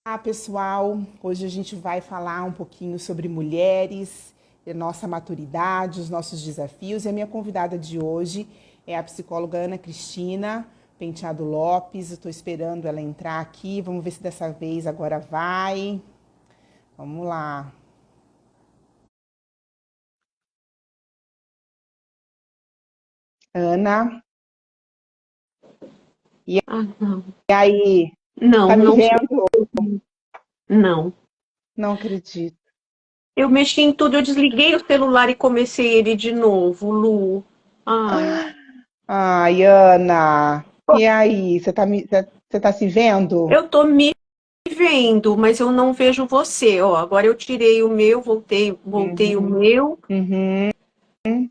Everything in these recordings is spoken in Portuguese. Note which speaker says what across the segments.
Speaker 1: Olá, pessoal! Hoje a gente vai falar um pouquinho sobre mulheres, nossa maturidade, os nossos desafios. E a minha convidada de hoje é a psicóloga Ana Cristina Penteado Lopes. Estou esperando ela entrar aqui. Vamos ver se dessa vez agora vai. Vamos lá. Ana, e
Speaker 2: Ah, não.
Speaker 1: aí? Tá
Speaker 2: Não,
Speaker 1: me
Speaker 2: não sou.
Speaker 1: vendo?
Speaker 2: Não.
Speaker 1: Não acredito.
Speaker 2: Eu mexi em tudo, eu desliguei o celular e comecei ele de novo, Lu. Ai.
Speaker 1: Ai, Ana, e aí? Você tá se vendo?
Speaker 2: Eu tô me vendo, mas eu não vejo você. Ó, agora eu tirei o meu, voltei o
Speaker 1: Uhum,
Speaker 2: meu.
Speaker 1: uhum.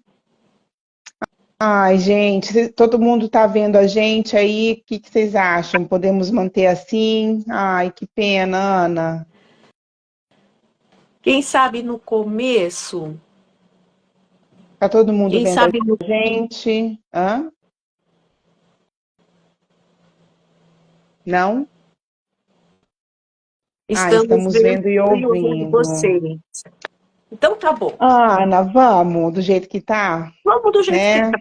Speaker 1: Ai, gente, todo mundo tá vendo a gente aí, o que que vocês acham? Podemos manter assim? Ai, que pena, Ana.
Speaker 2: Quem sabe no começo?
Speaker 1: Tá todo mundo
Speaker 2: Quem
Speaker 1: vendo a
Speaker 2: sabe no...
Speaker 1: gente? Hã? Não? Ah,
Speaker 2: Estamos
Speaker 1: estamos
Speaker 2: vendo
Speaker 1: vendo e
Speaker 2: e ouvindo
Speaker 1: ouvindo.
Speaker 2: você. Então tá bom.
Speaker 1: Ah, Ana, vamos, do jeito que tá,
Speaker 2: Vamos do jeito que
Speaker 1: né?
Speaker 2: tá.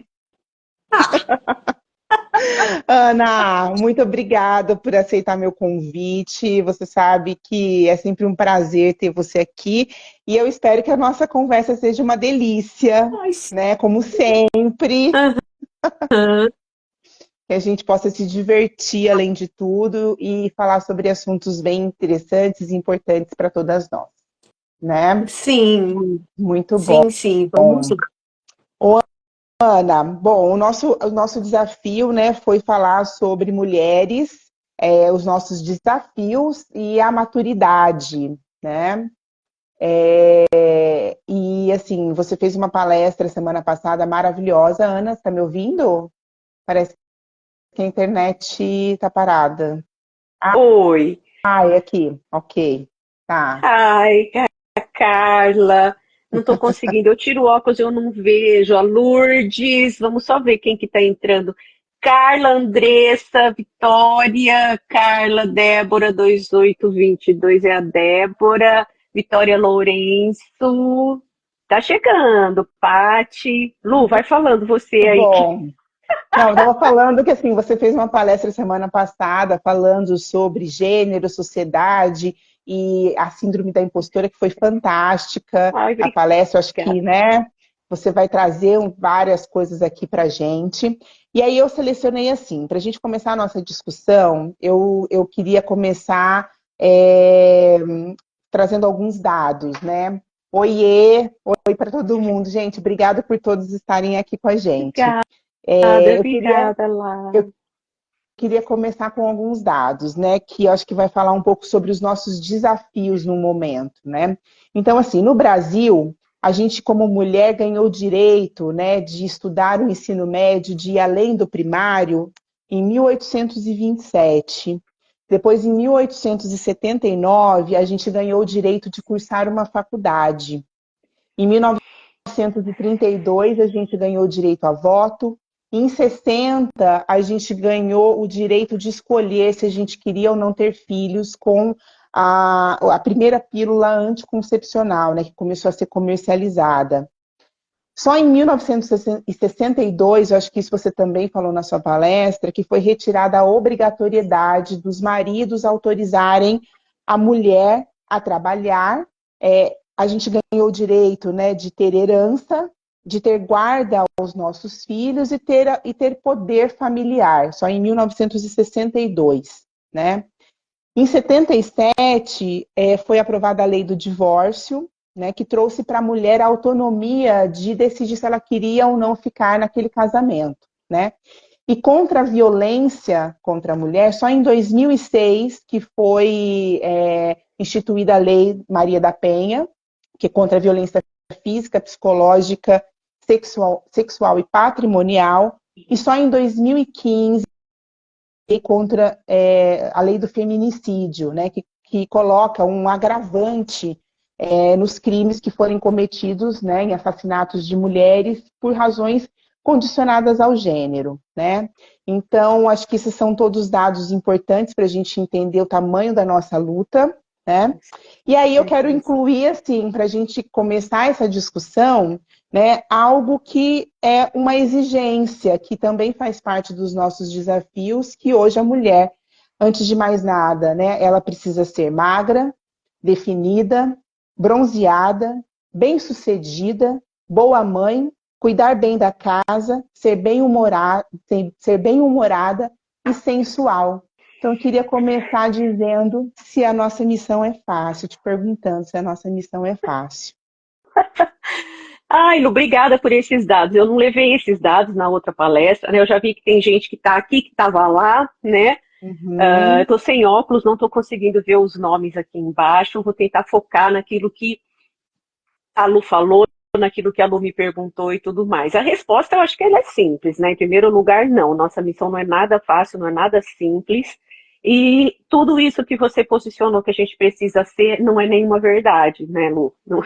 Speaker 1: Ana, muito obrigada por aceitar meu convite. Você sabe que é sempre um prazer ter você aqui e eu espero que a nossa conversa seja uma delícia,
Speaker 2: Ai,
Speaker 1: né? Como sempre,
Speaker 2: sim.
Speaker 1: que a gente possa se divertir além de tudo e falar sobre assuntos bem interessantes e importantes para todas nós, né?
Speaker 2: Sim,
Speaker 1: Muito bom.
Speaker 2: sim, sim. Vamos lá.
Speaker 1: Ana, bom, o nosso desafio, né, foi falar sobre mulheres, os nossos desafios e a maturidade, né? E assim, você fez uma palestra semana passada maravilhosa, Ana, você está me ouvindo? Parece que a internet está parada.
Speaker 2: Oi.
Speaker 1: Ah, é aqui, ok, tá.
Speaker 2: Ai, Carla, não estou conseguindo. Eu tiro o óculos, eu não vejo. A Lourdes, vamos só ver quem que está entrando. Carla, Andressa, Vitória, Carla, Débora, 2822 é a Débora, Vitória Lourenço, tá chegando, Pati. Lu, vai falando você
Speaker 1: Muito
Speaker 2: aí que
Speaker 1: bom. Não, eu estava falando que assim, você fez uma palestra semana passada falando sobre gênero, sociedade e a síndrome da impostora, que foi fantástica.
Speaker 2: ai,
Speaker 1: A palestra, eu acho que,
Speaker 2: obrigada.
Speaker 1: né, você vai trazer várias coisas aqui para a gente. E aí eu selecionei assim, para a gente começar a nossa discussão, eu queria começar é, trazendo alguns dados, né? Oiê, oi para todo mundo, gente. Obrigada por todos estarem aqui com a gente.
Speaker 2: Obrigada,
Speaker 1: Eu queria
Speaker 2: obrigada, Lá.
Speaker 1: eu queria começar com alguns dados, né, que eu acho que vai falar um pouco sobre os nossos desafios no momento, né? Então, assim, no Brasil, a gente, como mulher, ganhou o direito, né, de estudar o ensino médio, de ir além do primário, em 1827. Depois, em 1879, a gente ganhou o direito de cursar uma faculdade. Em 1932, a gente ganhou o direito a voto. Em 60, a gente ganhou o direito de escolher se a gente queria ou não ter filhos com a primeira pílula anticoncepcional, né, que começou a ser comercializada. Só em 1962, eu acho que isso você também falou na sua palestra, que foi retirada a obrigatoriedade dos maridos autorizarem a mulher a trabalhar. A gente ganhou o direito, né, de ter herança, de ter guarda aos nossos filhos e ter poder familiar, só em 1962, né? Em 77, foi aprovada a lei do divórcio, né, que trouxe para a mulher a autonomia de decidir se ela queria ou não ficar naquele casamento, né? E contra a violência contra a mulher, só em 2006 que foi instituída a Lei Maria da Penha, que é contra a violência física, psicológica, sexual e patrimonial, e só em 2015 contra a lei do feminicídio, né, que coloca um agravante nos crimes que forem cometidos, né, em assassinatos de mulheres por razões condicionadas ao gênero, né? Então, acho que esses são todos dados importantes para a gente entender o tamanho da nossa luta, né? E aí eu quero incluir, assim, para a gente começar essa discussão, né, algo que é uma exigência, que também faz parte dos nossos desafios, que hoje a mulher, antes de mais nada, né, ela precisa ser magra, definida, bronzeada, bem-sucedida, boa mãe, cuidar bem da casa, ser bem-humorada e sensual. Então, eu queria começar dizendo se a nossa missão é fácil, te perguntando se a nossa missão é fácil.
Speaker 2: Ai, Lu, obrigada por esses dados. Eu não levei esses dados na outra palestra, né? Eu já vi que tem gente que está aqui, que estava lá, né? Eu estou sem óculos, não estou conseguindo ver os nomes aqui embaixo. Vou tentar focar naquilo que a Lu falou, naquilo que a Lu me perguntou e tudo mais. A resposta, eu acho que ela é simples, né? Em primeiro lugar, não. Nossa missão não é nada fácil, não é nada simples. E tudo isso que você posicionou que a gente precisa ser não é nenhuma verdade, né, Lu? Não,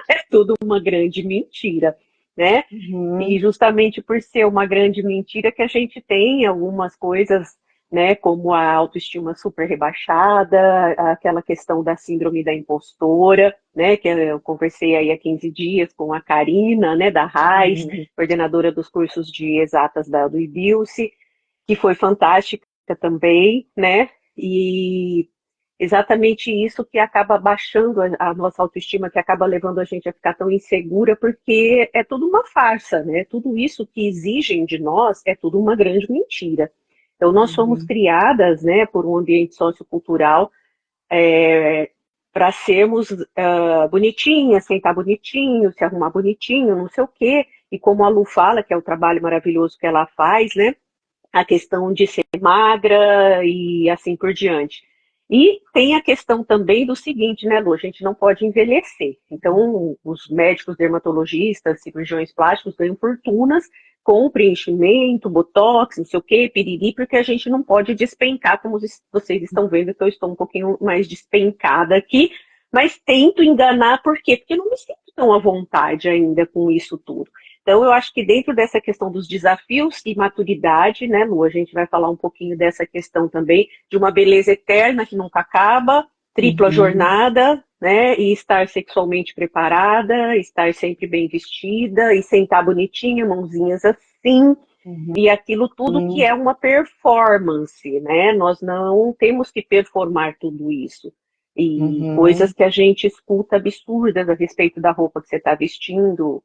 Speaker 2: é tudo uma grande mentira, né? E justamente por ser uma grande mentira que a gente tem algumas coisas, né, como a autoestima super rebaixada, aquela questão da síndrome da impostora, né, que eu conversei aí há 15 dias com a Karina, né, da Raiz, coordenadora dos cursos de exatas do IBILSE, que foi fantástica também, né, e exatamente isso que acaba baixando a nossa autoestima, que acaba levando a gente a ficar tão insegura, porque é tudo uma farsa, né? Tudo isso que exigem de nós é tudo uma grande mentira. Então, nós somos criadas, né, por um ambiente sociocultural para sermos bonitinhas, sentar bonitinho, se arrumar bonitinho, não sei o quê. E como a Lu fala, que é o trabalho maravilhoso que ela faz, né? A questão de ser magra e assim por diante. E tem a questão também do seguinte, né, Lu? A gente não pode envelhecer. Então, os médicos dermatologistas, cirurgiões plásticos ganham fortunas com preenchimento, botox, não sei o quê, piriri, porque a gente não pode despencar, como vocês estão vendo que eu estou um pouquinho mais despencada aqui, mas tento enganar, por quê? Porque eu não me sinto tão à vontade ainda com isso tudo. Então, eu acho que dentro dessa questão dos desafios e maturidade, né, Lu, a gente vai falar um pouquinho dessa questão também de uma beleza eterna que nunca acaba, tripla jornada, né, e estar sexualmente preparada, estar sempre bem vestida e sentar bonitinha, mãozinhas assim, e aquilo tudo que é uma performance, né? Nós não temos que performar tudo isso. E coisas que a gente escuta absurdas a respeito da roupa que você está vestindo,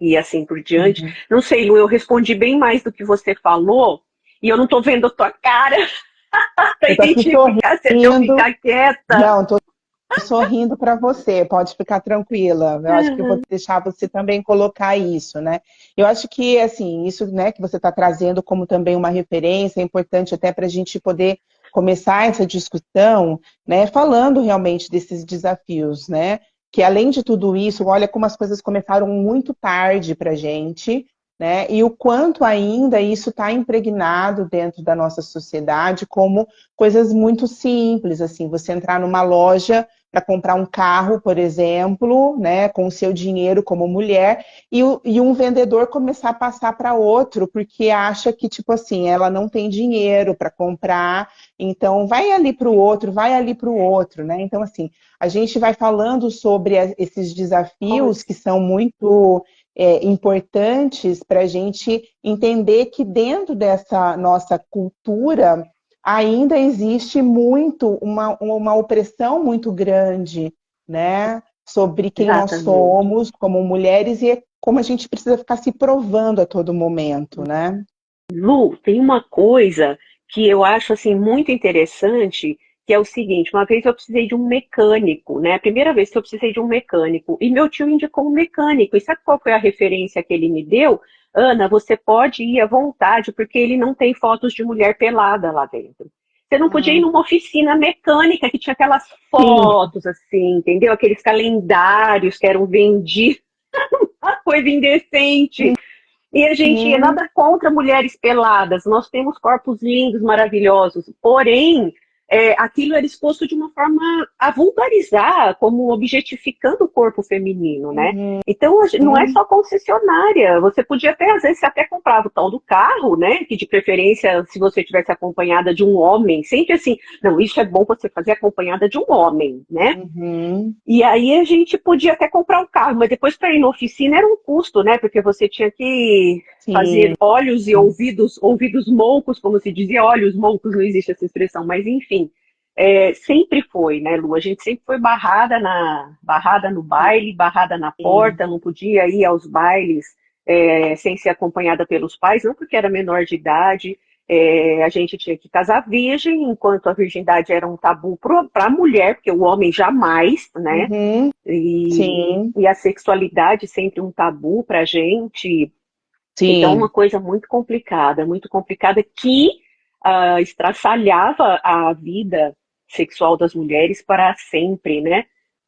Speaker 2: e assim por diante. Não sei, Lu, eu respondi bem mais do que você falou, e eu não tô vendo a tua cara para identificar se eu ficar quieta.
Speaker 1: Não, tô sorrindo para você, pode ficar tranquila. Eu acho que eu vou deixar você também colocar isso, né? Eu acho que, assim, isso, né, que você está trazendo como também uma referência, é importante até para a gente poder começar essa discussão, né, falando realmente desses desafios, né? Que além de tudo isso, olha como as coisas começaram muito tarde para a gente, né? E o quanto ainda isso está impregnado dentro da nossa sociedade como coisas muito simples, assim, você entrar numa loja para comprar um carro, por exemplo, né, com o seu dinheiro como mulher, e um vendedor começar a passar para outro, porque acha que, tipo assim, ela não tem dinheiro para comprar, então vai ali para o outro, vai ali para o outro, né? Então, assim, a gente vai falando sobre esses desafios que são muito importantes para a gente entender que dentro dessa nossa cultura ainda existe muito uma opressão muito grande, né, sobre quem nós somos como mulheres e como a gente precisa ficar se provando a todo momento, né?
Speaker 2: Lu, tem uma coisa que eu acho assim muito interessante, que é o seguinte, uma vez eu precisei de um mecânico, né? A primeira vez que eu precisei de um mecânico, e meu tio indicou um mecânico, e sabe qual foi a referência que ele me deu? Ana, você pode ir à vontade, porque ele não tem fotos de mulher pelada lá dentro. Você não podia ir numa oficina mecânica que tinha aquelas fotos, assim, entendeu? Aqueles calendários que eram vendidos, uma coisa indecente. E a gente nada contra mulheres peladas, nós temos corpos lindos, maravilhosos, porém, aquilo era exposto de uma forma a vulgarizar, como objetificando o corpo feminino, né?
Speaker 1: Uhum.
Speaker 2: Então, não é só concessionária, você podia até, às vezes, você até comprava o tal do carro, né? Que de preferência, se você tivesse acompanhada de um homem, sempre assim, não, isso é bom você fazer acompanhada de um homem, né?
Speaker 1: Uhum.
Speaker 2: E aí a gente podia até comprar um carro, mas depois para ir na oficina era um custo, né? Porque você tinha que fazer
Speaker 1: Sim.
Speaker 2: olhos e ouvidos moucos, como se dizia, olhos moucos, não existe essa expressão, mas enfim, sempre foi, né, Lu? A gente sempre foi barrada no baile, barrada na
Speaker 1: Sim.
Speaker 2: porta, não podia ir aos bailes sem ser acompanhada pelos pais, não porque era menor de idade. A gente tinha que casar virgem, enquanto a virgindade era um tabu para a mulher, porque o homem jamais, né?
Speaker 1: Uhum.
Speaker 2: E,
Speaker 1: Sim.
Speaker 2: e a sexualidade sempre um tabu para a gente. Então, uma
Speaker 1: Sim.
Speaker 2: coisa muito complicada que estraçalhava a vida sexual das mulheres para sempre, né?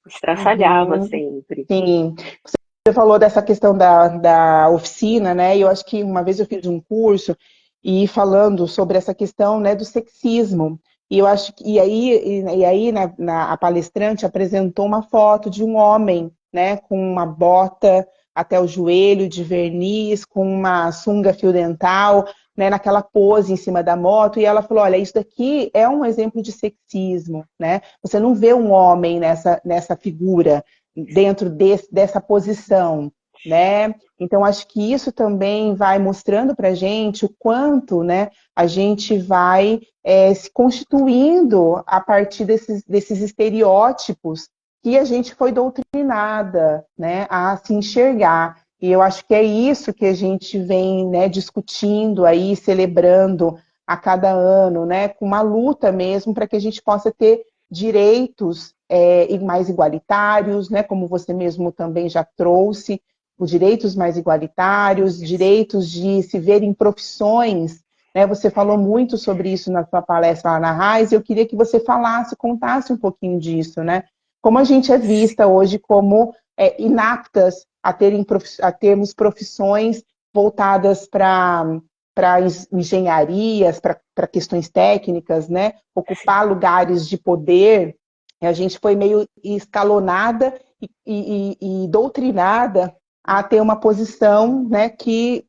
Speaker 2: Estraçalhava
Speaker 1: Uhum.
Speaker 2: sempre.
Speaker 1: Sim. Você falou dessa questão da oficina, né? E eu acho que uma vez eu fiz um curso e falando sobre essa questão, né, do sexismo. E eu acho que e aí a palestrante apresentou uma foto de um homem, né, com uma bota até o joelho de verniz, com uma sunga fio dental, né, naquela pose em cima da moto. E ela falou: olha, isso daqui é um exemplo de sexismo, né? Você não vê um homem nessa figura dentro dessa posição, né? Então, acho que isso também vai mostrando para a gente o quanto, né, a gente vai se constituindo a partir desses estereótipos que a gente foi doutrinada, né, a se enxergar. E eu acho que é isso que a gente vem, né, discutindo aí, celebrando a cada ano, né, com uma luta mesmo para que a gente possa ter direitos e mais igualitários, né, como você mesmo também já trouxe, os direitos mais igualitários, direitos de se ver em profissões, né, você falou muito sobre isso na sua palestra lá na RAIS, eu queria que você falasse, contasse um pouquinho disso, né, como a gente é vista hoje como inaptas a termos profissões voltadas para engenharias, para questões técnicas, né? Ocupar lugares de poder. A gente foi meio escalonada e doutrinada a ter uma posição, né, que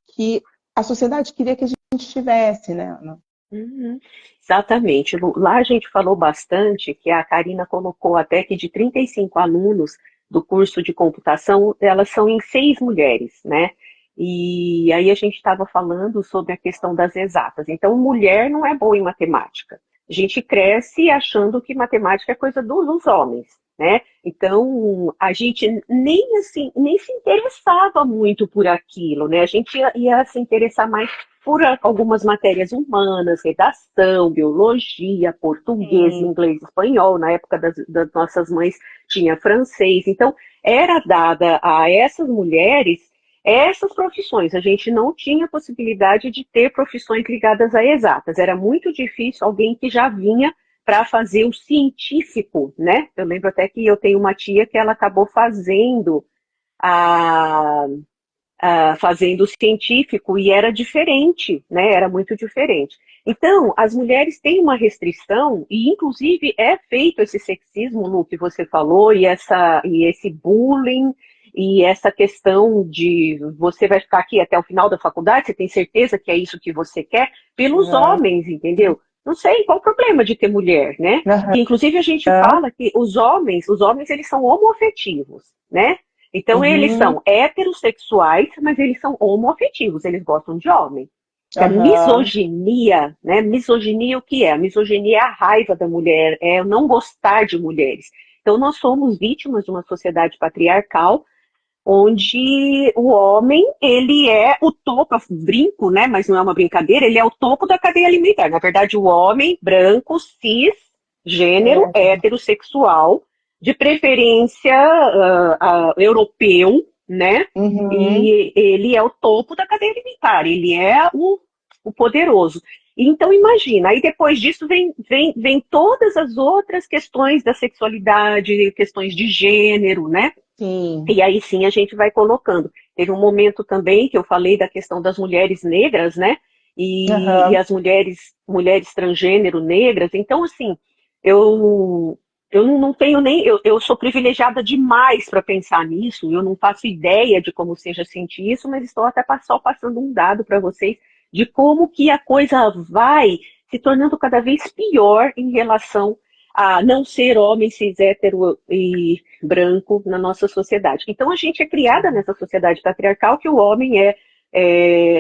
Speaker 1: a sociedade queria que a gente tivesse, né, Ana?
Speaker 2: Uhum. Exatamente. Lá a gente falou bastante, que a Karina colocou até que de 35 alunos do curso de computação, elas são em 6 mulheres, né? E aí a gente estava falando sobre a questão das exatas. Então, mulher não é boa em matemática. A gente cresce achando que matemática é coisa dos homens, né? Então, a gente nem assim, nem se interessava muito por aquilo, né? A gente ia se interessar mais por algumas matérias humanas, redação, biologia, português,
Speaker 1: Sim,
Speaker 2: inglês, espanhol. Na época das nossas mães tinha francês. Então, era dada a essas mulheres essas profissões. A gente não tinha possibilidade de ter profissões ligadas a exatas. Era muito difícil alguém que já vinha para fazer o científico, né? Eu lembro até que eu tenho uma tia que ela acabou a, fazendo científico e era diferente, né? Era muito diferente. Então, as mulheres têm uma restrição e, inclusive, é feito esse sexismo, Lu, que você falou, e esse bullying e essa questão de você vai ficar aqui até o final da faculdade, você tem certeza que é isso que você quer? Pelos
Speaker 1: uhum.
Speaker 2: homens, entendeu? Não sei qual o problema de ter mulher, né? Que inclusive a gente fala que os homens eles são homoafetivos, né? Então, eles
Speaker 1: Uhum.
Speaker 2: são heterossexuais, mas eles são homoafetivos, eles gostam de homem. A
Speaker 1: Uhum.
Speaker 2: misoginia, né? Misoginia o que é? A misoginia é a raiva da mulher, é o não gostar de mulheres. Então, nós somos vítimas de uma sociedade patriarcal, onde o homem, ele é o topo, eu brinco, né? Mas não é uma brincadeira, ele é o topo da cadeia alimentar. Na verdade, o homem branco, cis, gênero,
Speaker 1: É.
Speaker 2: heterossexual, de preferência europeu, né?
Speaker 1: Uhum.
Speaker 2: E ele é o topo da cadeia alimentar, ele é o poderoso. Então imagina, aí depois disso vem todas as outras questões da sexualidade, questões de gênero, né?
Speaker 1: Sim.
Speaker 2: E aí sim a gente vai colocando. Teve um momento também que eu falei da questão das mulheres negras, né? E
Speaker 1: Uhum.
Speaker 2: as mulheres transgênero negras. Então, assim, eu não tenho nem. Eu sou privilegiada demais para pensar nisso, eu não faço ideia de como seja sentir isso, mas estou até só passando um dado para vocês de como que a coisa vai se tornando cada vez pior em relação a não ser homem cis hétero e branco na nossa sociedade. Então a gente é criada nessa sociedade patriarcal que o homem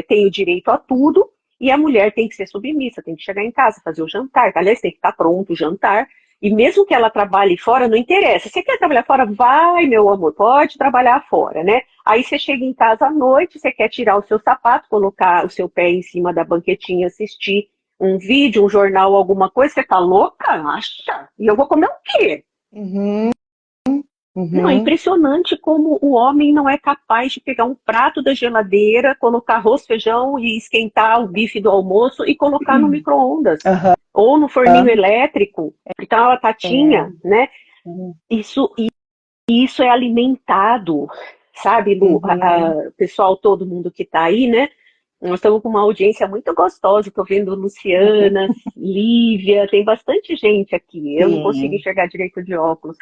Speaker 2: tem o direito a tudo e a mulher tem que ser submissa, tem que chegar em casa, fazer o jantar, aliás, tem que estar pronto o jantar. E mesmo que ela trabalhe fora, não interessa. Você quer trabalhar fora? Vai, meu amor, pode trabalhar fora, né? Aí você chega em casa à noite, você quer tirar o seu sapato, colocar o seu pé em cima da banquetinha, assistir um vídeo, um jornal, alguma coisa, você tá louca? Acha? E eu vou comer o quê?
Speaker 1: Uhum,
Speaker 2: Não, é
Speaker 1: uhum.
Speaker 2: impressionante como o homem não é capaz de pegar um prato da geladeira, colocar arroz, feijão e esquentar o bife do almoço e colocar no micro-ondas.
Speaker 1: Aham,
Speaker 2: Ou no forninho elétrico, fritar uma batatinha,
Speaker 1: é.
Speaker 2: né?
Speaker 1: Uhum,
Speaker 2: Isso é alimentado, sabe, Lu?
Speaker 1: uhum,
Speaker 2: O pessoal, todo mundo que está aí, né? Nós estamos com uma audiência muito gostosa. Estou vendo Luciana, Lívia, tem bastante gente aqui. Eu não consigo
Speaker 1: sim,
Speaker 2: enxergar direito de óculos,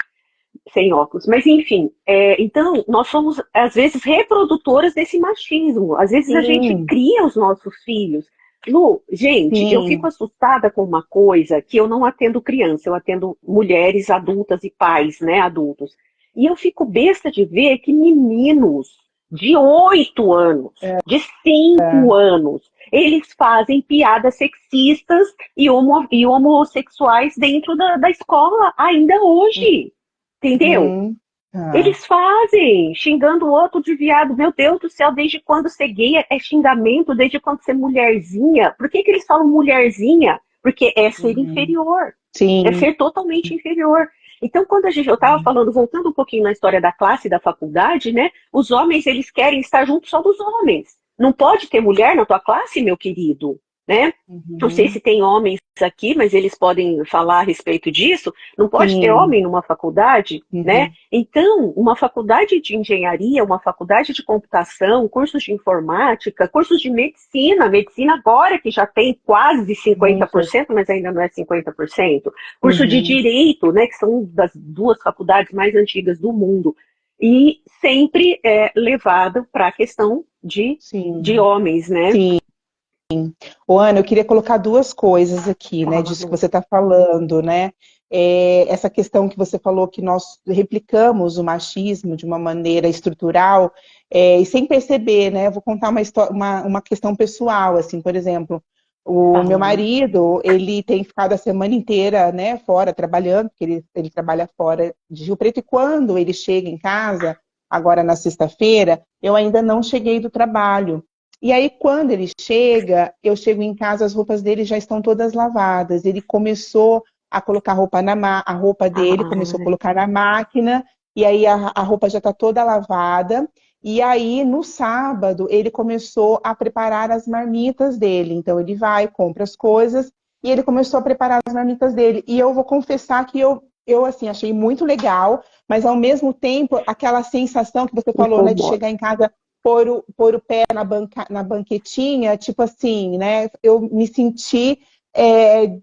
Speaker 2: sem óculos. Mas, enfim, então, nós somos, às vezes, reprodutoras desse machismo. Às vezes a gente
Speaker 1: sim,
Speaker 2: cria os nossos filhos. Lu, gente, eu fico
Speaker 1: sim.
Speaker 2: assustada com uma coisa que eu não atendo criança, eu atendo mulheres adultas e pais, né, adultos. E eu fico besta de ver que meninos de 8 anos, de 5 anos, eles fazem piadas sexistas e homossexuais dentro da escola ainda hoje. Entendeu?
Speaker 1: Uhum, tá.
Speaker 2: Eles fazem, xingando o outro de viado. Meu Deus do céu, desde quando ser gay é xingamento? Desde quando ser mulherzinha? Por que eles falam mulherzinha? Porque é ser
Speaker 1: Uhum,
Speaker 2: inferior. É
Speaker 1: sim.
Speaker 2: ser totalmente inferior. Então, quando eu estava falando, voltando um pouquinho na história da classe e da faculdade, né? Os homens, eles querem estar junto só dos homens. Não pode ter mulher na tua classe, meu querido, né? Não sei
Speaker 1: Uhum,
Speaker 2: se tem homens aqui, mas eles podem falar a respeito disso. Não pode ter
Speaker 1: sim.
Speaker 2: homem numa faculdade, né?
Speaker 1: Uhum,
Speaker 2: Então, uma faculdade de engenharia, uma faculdade de computação, cursos de informática, cursos de medicina, medicina agora que já tem quase
Speaker 1: muitas.
Speaker 2: 50%, mas ainda não é 50%, curso de
Speaker 1: Uhum,
Speaker 2: direito, né, que são das duas faculdades mais antigas do mundo, e sempre é levado para a questão de
Speaker 1: sim.
Speaker 2: homens, né?
Speaker 1: Sim. Ô, Ana, eu queria colocar duas coisas aqui, né,
Speaker 2: Fala,
Speaker 1: disso que
Speaker 2: Lu.
Speaker 1: você está falando, né? Essa questão que você falou que nós replicamos o machismo de uma maneira estrutural, e sem perceber, né? Eu vou contar uma questão pessoal, assim, por exemplo, o meu
Speaker 2: Fala.
Speaker 1: marido, ele tem ficado a semana inteira, né, fora, trabalhando, porque ele trabalha fora de Rio Preto, e quando ele chega em casa, agora na sexta-feira, eu ainda não cheguei do trabalho. E aí, quando ele chega, eu chego em casa, as roupas dele já estão todas lavadas. Ele começou a colocar a roupa dele, começou a
Speaker 2: Ai,
Speaker 1: colocar na máquina, e aí a roupa já está toda lavada. E aí, no sábado, ele começou a preparar as marmitas dele. Então, ele vai, compra as coisas, e ele começou a preparar as marmitas dele. E eu vou confessar que eu assim, achei muito legal, mas ao mesmo tempo, aquela sensação que você falou, né, de
Speaker 2: incomoda.
Speaker 1: chegar em casa pôr o pé na banquetinha, tipo assim, né? Eu me senti, é,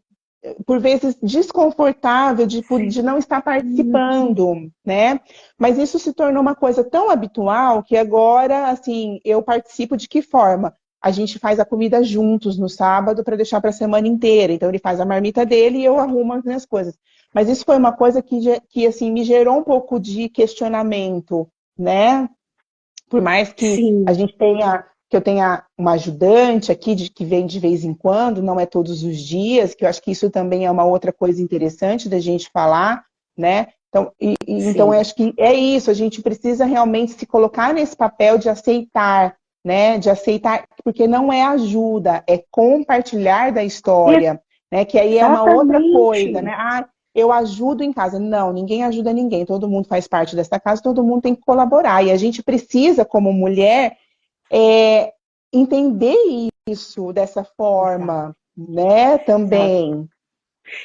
Speaker 1: por vezes, desconfortável de não estar
Speaker 2: Sim.
Speaker 1: participando, né? Mas isso se tornou uma coisa tão habitual que agora, assim, eu participo de que forma? A gente faz a comida juntos no sábado para deixar para a semana inteira. Então, ele faz a marmita dele e eu arrumo as minhas coisas. Mas isso foi uma coisa que assim, me gerou um pouco de questionamento, né? Por mais que a
Speaker 2: Sim.
Speaker 1: gente tenha, que eu tenha uma ajudante aqui que vem de vez em quando, não é todos os dias, que eu acho que isso também é uma outra coisa interessante da gente falar, né? Então, então eu
Speaker 2: Sim.
Speaker 1: acho que é isso, a gente precisa realmente se colocar nesse papel de aceitar, né? De aceitar, porque não é ajuda, é compartilhar da história, né? Que aí é uma outra coisa,
Speaker 2: Exatamente.
Speaker 1: né? Ah, eu ajudo em casa. Não, ninguém ajuda ninguém. Todo mundo faz parte dessa casa, todo mundo tem que colaborar. E a gente precisa, como mulher, é, entender isso dessa
Speaker 2: Exato.
Speaker 1: forma, né?
Speaker 2: Exato.
Speaker 1: Também.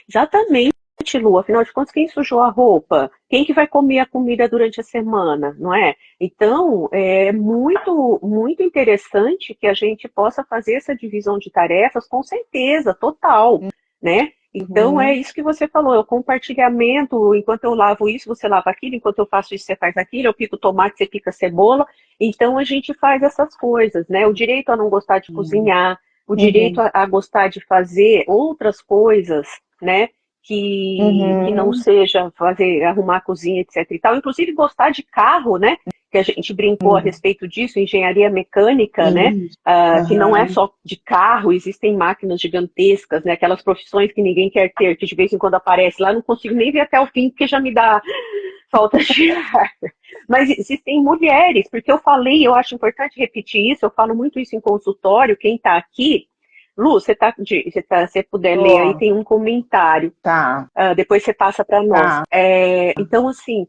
Speaker 2: Exatamente, Lu. Afinal de contas, quem sujou a roupa? Quem que vai comer a comida durante a semana, não é? Então, é muito, muito interessante que a gente possa fazer essa divisão de tarefas, com certeza, total, né? Então, é isso que você falou, é o compartilhamento. Enquanto eu lavo isso, você lava aquilo. Enquanto eu faço isso, você faz aquilo. Eu pico tomate, você pica cebola. Então, a gente faz essas coisas, né? O direito a não gostar de cozinhar, o direito
Speaker 1: Uhum.
Speaker 2: a gostar de fazer outras coisas, né? Que não
Speaker 1: Uhum.
Speaker 2: seja fazer, arrumar a cozinha, etc e tal. Inclusive, gostar de carro, né? Que a gente brincou a
Speaker 1: Uhum.
Speaker 2: respeito disso, engenharia mecânica, né?
Speaker 1: Isso.
Speaker 2: Que não é
Speaker 1: Aham.
Speaker 2: só de carro, existem máquinas gigantescas, né? Aquelas profissões que ninguém quer ter, que de vez em quando aparece lá, não consigo nem ver até o fim, porque já me dá falta de ar. Mas existem mulheres, porque eu falei, eu acho importante repetir isso, eu falo muito isso em consultório, quem está aqui, Lu, você puder ler aí,
Speaker 1: Ó,
Speaker 2: tem um comentário.
Speaker 1: tá,
Speaker 2: Depois você passa para nós.
Speaker 1: tá.
Speaker 2: Então, assim,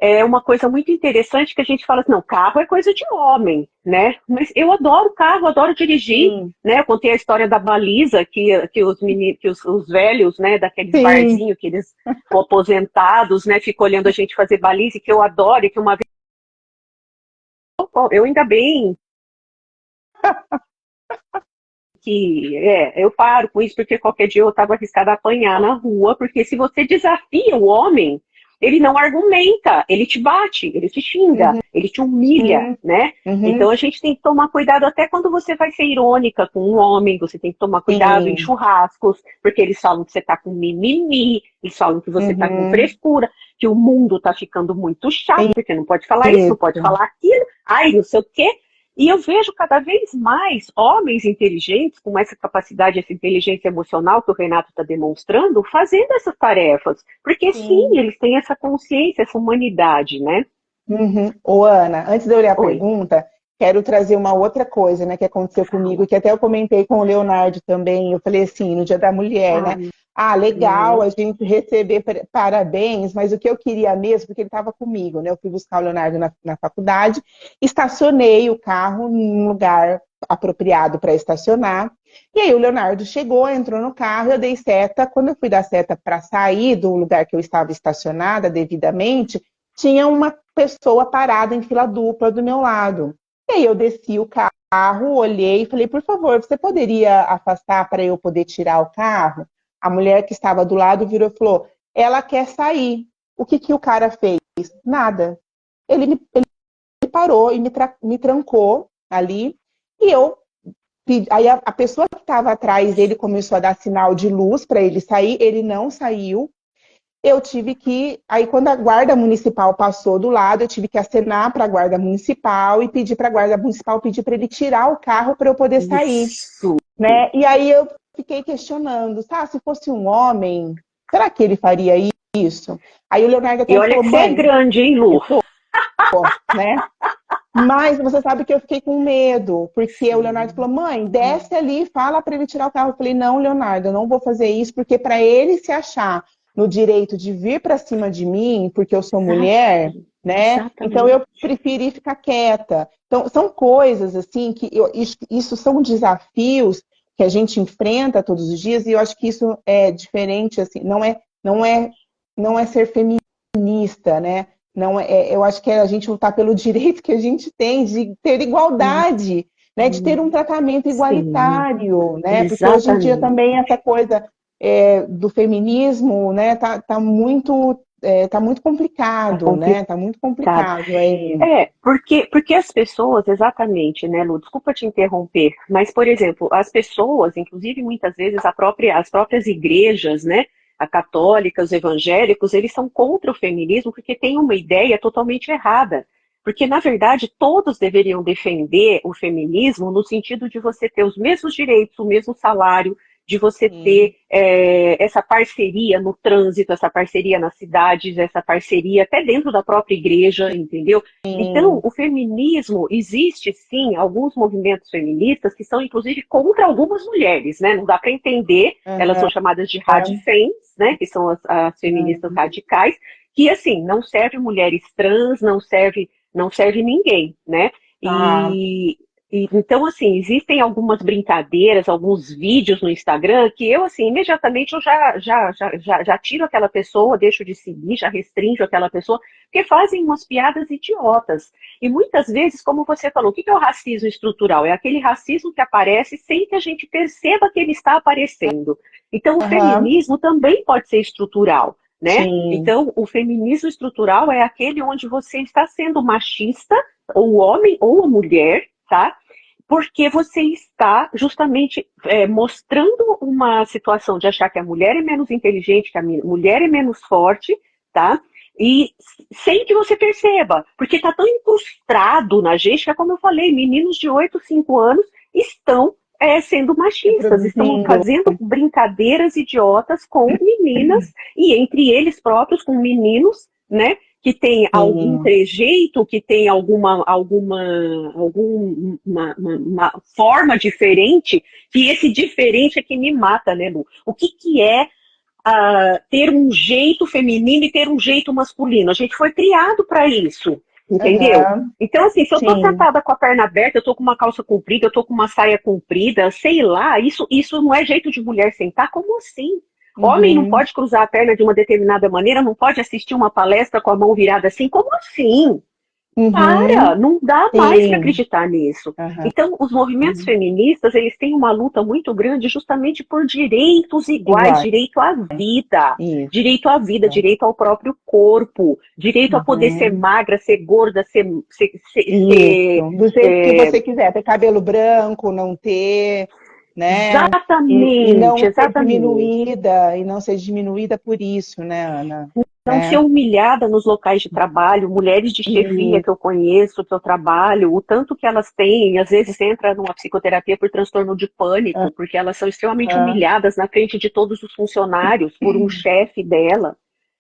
Speaker 2: é uma coisa muito interessante que a gente fala assim, não, carro é coisa de homem, né? Mas eu adoro carro, adoro dirigir,
Speaker 1: Sim,
Speaker 2: né? Eu contei a história da baliza, que os meninos, que os velhos, né, daqueles
Speaker 1: sim.
Speaker 2: barzinhos, que eles aposentados, né, ficam olhando a gente fazer baliza, e que eu adoro, e que uma vez eu ainda bem que eu paro com isso, porque qualquer dia eu estava arriscada a apanhar na rua, porque se você desafia o homem, ele não argumenta, ele te bate, ele te xinga,
Speaker 1: Uhum,
Speaker 2: ele te humilha,
Speaker 1: uhum,
Speaker 2: né? Então
Speaker 1: uhum.
Speaker 2: a gente tem que tomar cuidado até quando você vai ser irônica com um homem, você tem que tomar cuidado em
Speaker 1: Sim.
Speaker 2: churrascos, porque eles falam que você tá com mimimi, eles falam que você tá com
Speaker 1: Uhum.
Speaker 2: frescura, que o mundo tá ficando muito chato, porque não pode falar isso, não pode
Speaker 1: Isso.
Speaker 2: falar aquilo, ai, não sei o quê. E eu vejo cada vez mais homens inteligentes, com essa capacidade, essa inteligência emocional que o Renato está demonstrando, fazendo essas tarefas. Porque sim,
Speaker 1: Sim.
Speaker 2: eles têm essa consciência, essa humanidade, né?
Speaker 1: Uhum. Ô, Ana, antes de eu ler a
Speaker 2: Oi.
Speaker 1: pergunta, quero trazer uma outra coisa, né, que aconteceu comigo, que até eu comentei com o Leonardo também. Eu falei assim, no Dia da Mulher, né?
Speaker 2: Ai,
Speaker 1: Ah, legal
Speaker 2: uhum.
Speaker 1: a gente receber parabéns, mas o que eu queria mesmo, porque ele estava comigo, né? Eu fui buscar o Leonardo na faculdade, estacionei o carro num lugar apropriado para estacionar. E aí o Leonardo chegou, entrou no carro, eu dei seta. Quando eu fui dar seta para sair do lugar que eu estava estacionada devidamente, tinha uma pessoa parada em fila dupla do meu lado. E aí eu desci o carro, olhei e falei, por favor, você poderia afastar para eu poder tirar o carro? A mulher que estava do lado virou e falou, ela quer sair. O que, que o cara fez? Nada. Ele parou e me trancou ali. E eu aí a pessoa que estava atrás dele começou a dar sinal de luz para ele sair, ele não saiu. Eu tive que, aí quando a guarda municipal passou do lado, eu tive que acenar para a guarda municipal e pedir para a guarda municipal pedir para ele tirar o carro para eu poder sair,
Speaker 2: Isso.
Speaker 1: né? E aí eu fiquei questionando, tá, se fosse um homem, será que ele faria isso? Aí o Leonardo
Speaker 2: E
Speaker 1: até
Speaker 2: olha
Speaker 1: falou,
Speaker 2: que você é
Speaker 1: mãe,
Speaker 2: grande, hein, Lu?
Speaker 1: né? Mas você sabe que eu fiquei com medo, porque o Leonardo
Speaker 2: Sim.
Speaker 1: falou, mãe, desce ali, fala para ele tirar o carro. Eu falei, não, Leonardo, eu não vou fazer isso, porque para ele se achar no direito de vir para cima de mim, porque eu sou mulher,
Speaker 2: Exatamente.
Speaker 1: né? Então
Speaker 2: Exatamente.
Speaker 1: eu preferi ficar quieta. Então são coisas assim que isso são desafios que a gente enfrenta todos os dias e eu acho que isso é diferente, assim, não é ser feminista, né? Não eu acho que é a gente lutar pelo direito que a gente tem de ter igualdade, né? De ter um tratamento
Speaker 2: Sim,
Speaker 1: igualitário, né? Porque hoje em dia
Speaker 2: exatamente.
Speaker 1: também essa coisa do feminismo, né? Tá muito
Speaker 2: Tá
Speaker 1: complicado,
Speaker 2: complicado.
Speaker 1: né? Tá muito complicado aí.
Speaker 2: Porque as pessoas, exatamente, né, Lu? Desculpa te interromper, mas, por exemplo, as pessoas, inclusive muitas vezes as próprias igrejas, né, a católica, os evangélicos, eles são contra o feminismo porque têm uma ideia totalmente errada. Porque, na verdade, todos deveriam defender o feminismo no sentido de você ter os mesmos direitos, o mesmo salário, de você ter
Speaker 1: Sim,
Speaker 2: essa parceria no trânsito, essa parceria nas cidades, essa parceria até dentro da própria igreja, entendeu? Então,
Speaker 1: sim.
Speaker 2: o feminismo, existe sim alguns movimentos feministas que são inclusive contra algumas mulheres, né? Não dá para entender, elas são
Speaker 1: Aham,
Speaker 2: chamadas de radifems, né? Que são as feministas
Speaker 1: aham.
Speaker 2: radicais, que assim, não serve mulheres trans, não serve ninguém, né?
Speaker 1: Tá.
Speaker 2: E Então, assim, existem algumas brincadeiras, alguns vídeos no Instagram que eu, assim, imediatamente eu já tiro aquela pessoa, deixo de seguir, já restringo aquela pessoa, porque fazem umas piadas idiotas. E muitas vezes, como você falou, o que é o racismo estrutural? É aquele racismo que aparece sem que a gente perceba que ele está aparecendo. Então, o
Speaker 1: Aham,
Speaker 2: feminismo também pode ser estrutural, né?
Speaker 1: sim.
Speaker 2: Então, o feminismo estrutural é aquele onde você está sendo machista, ou o homem ou a mulher, tá? Porque você está justamente mostrando uma situação de achar que a mulher é menos inteligente, que a mulher é menos forte, tá? E sem que você perceba, porque está tão incrustado na gente que é como eu falei, meninos de 8, 5 anos estão sendo machistas, estão
Speaker 1: Reproduzindo.
Speaker 2: fazendo brincadeiras idiotas com meninas e entre eles próprios com meninos, né? Que tem algum
Speaker 1: Sim.
Speaker 2: trejeito, que tem alguma uma forma diferente, que esse diferente é que me mata, né, Lu? O que é ter um jeito feminino e ter um jeito masculino? A gente foi criado para isso, entendeu?
Speaker 1: Aham,
Speaker 2: Então, assim, se eu tô
Speaker 1: sim.
Speaker 2: sentada com a perna aberta, eu tô com uma calça comprida, eu tô com uma saia comprida, sei lá, isso não é jeito de mulher sentar? Como assim? Homem não
Speaker 1: Uhum,
Speaker 2: pode cruzar a perna de uma determinada maneira, não pode assistir uma palestra com a mão virada assim? Como assim? Para,
Speaker 1: uhum,
Speaker 2: não dá mais para
Speaker 1: sim.
Speaker 2: acreditar nisso.
Speaker 1: Aham,
Speaker 2: Então, os movimentos
Speaker 1: uhum.
Speaker 2: feministas, eles têm uma luta muito grande justamente por direitos iguais,
Speaker 1: Iguais. Isso.
Speaker 2: direito à vida, direito ao próprio corpo, direito a poder ser
Speaker 1: Uhum.
Speaker 2: magra, ser gorda,
Speaker 1: Isso. Do jeito que
Speaker 2: é,
Speaker 1: você quiser. Ter cabelo branco, não ter, né? E
Speaker 2: exatamente, exatamente.
Speaker 1: e não ser diminuída por isso, né, Ana?
Speaker 2: Não ser
Speaker 1: Né?
Speaker 2: humilhada nos locais de trabalho, mulheres de chefia
Speaker 1: E,
Speaker 2: que eu conheço, que eu trabalho, o tanto que elas têm, às vezes entra numa psicoterapia por transtorno de pânico, porque elas são extremamente
Speaker 1: aham,
Speaker 2: humilhadas na frente de todos os funcionários por um chefe dela,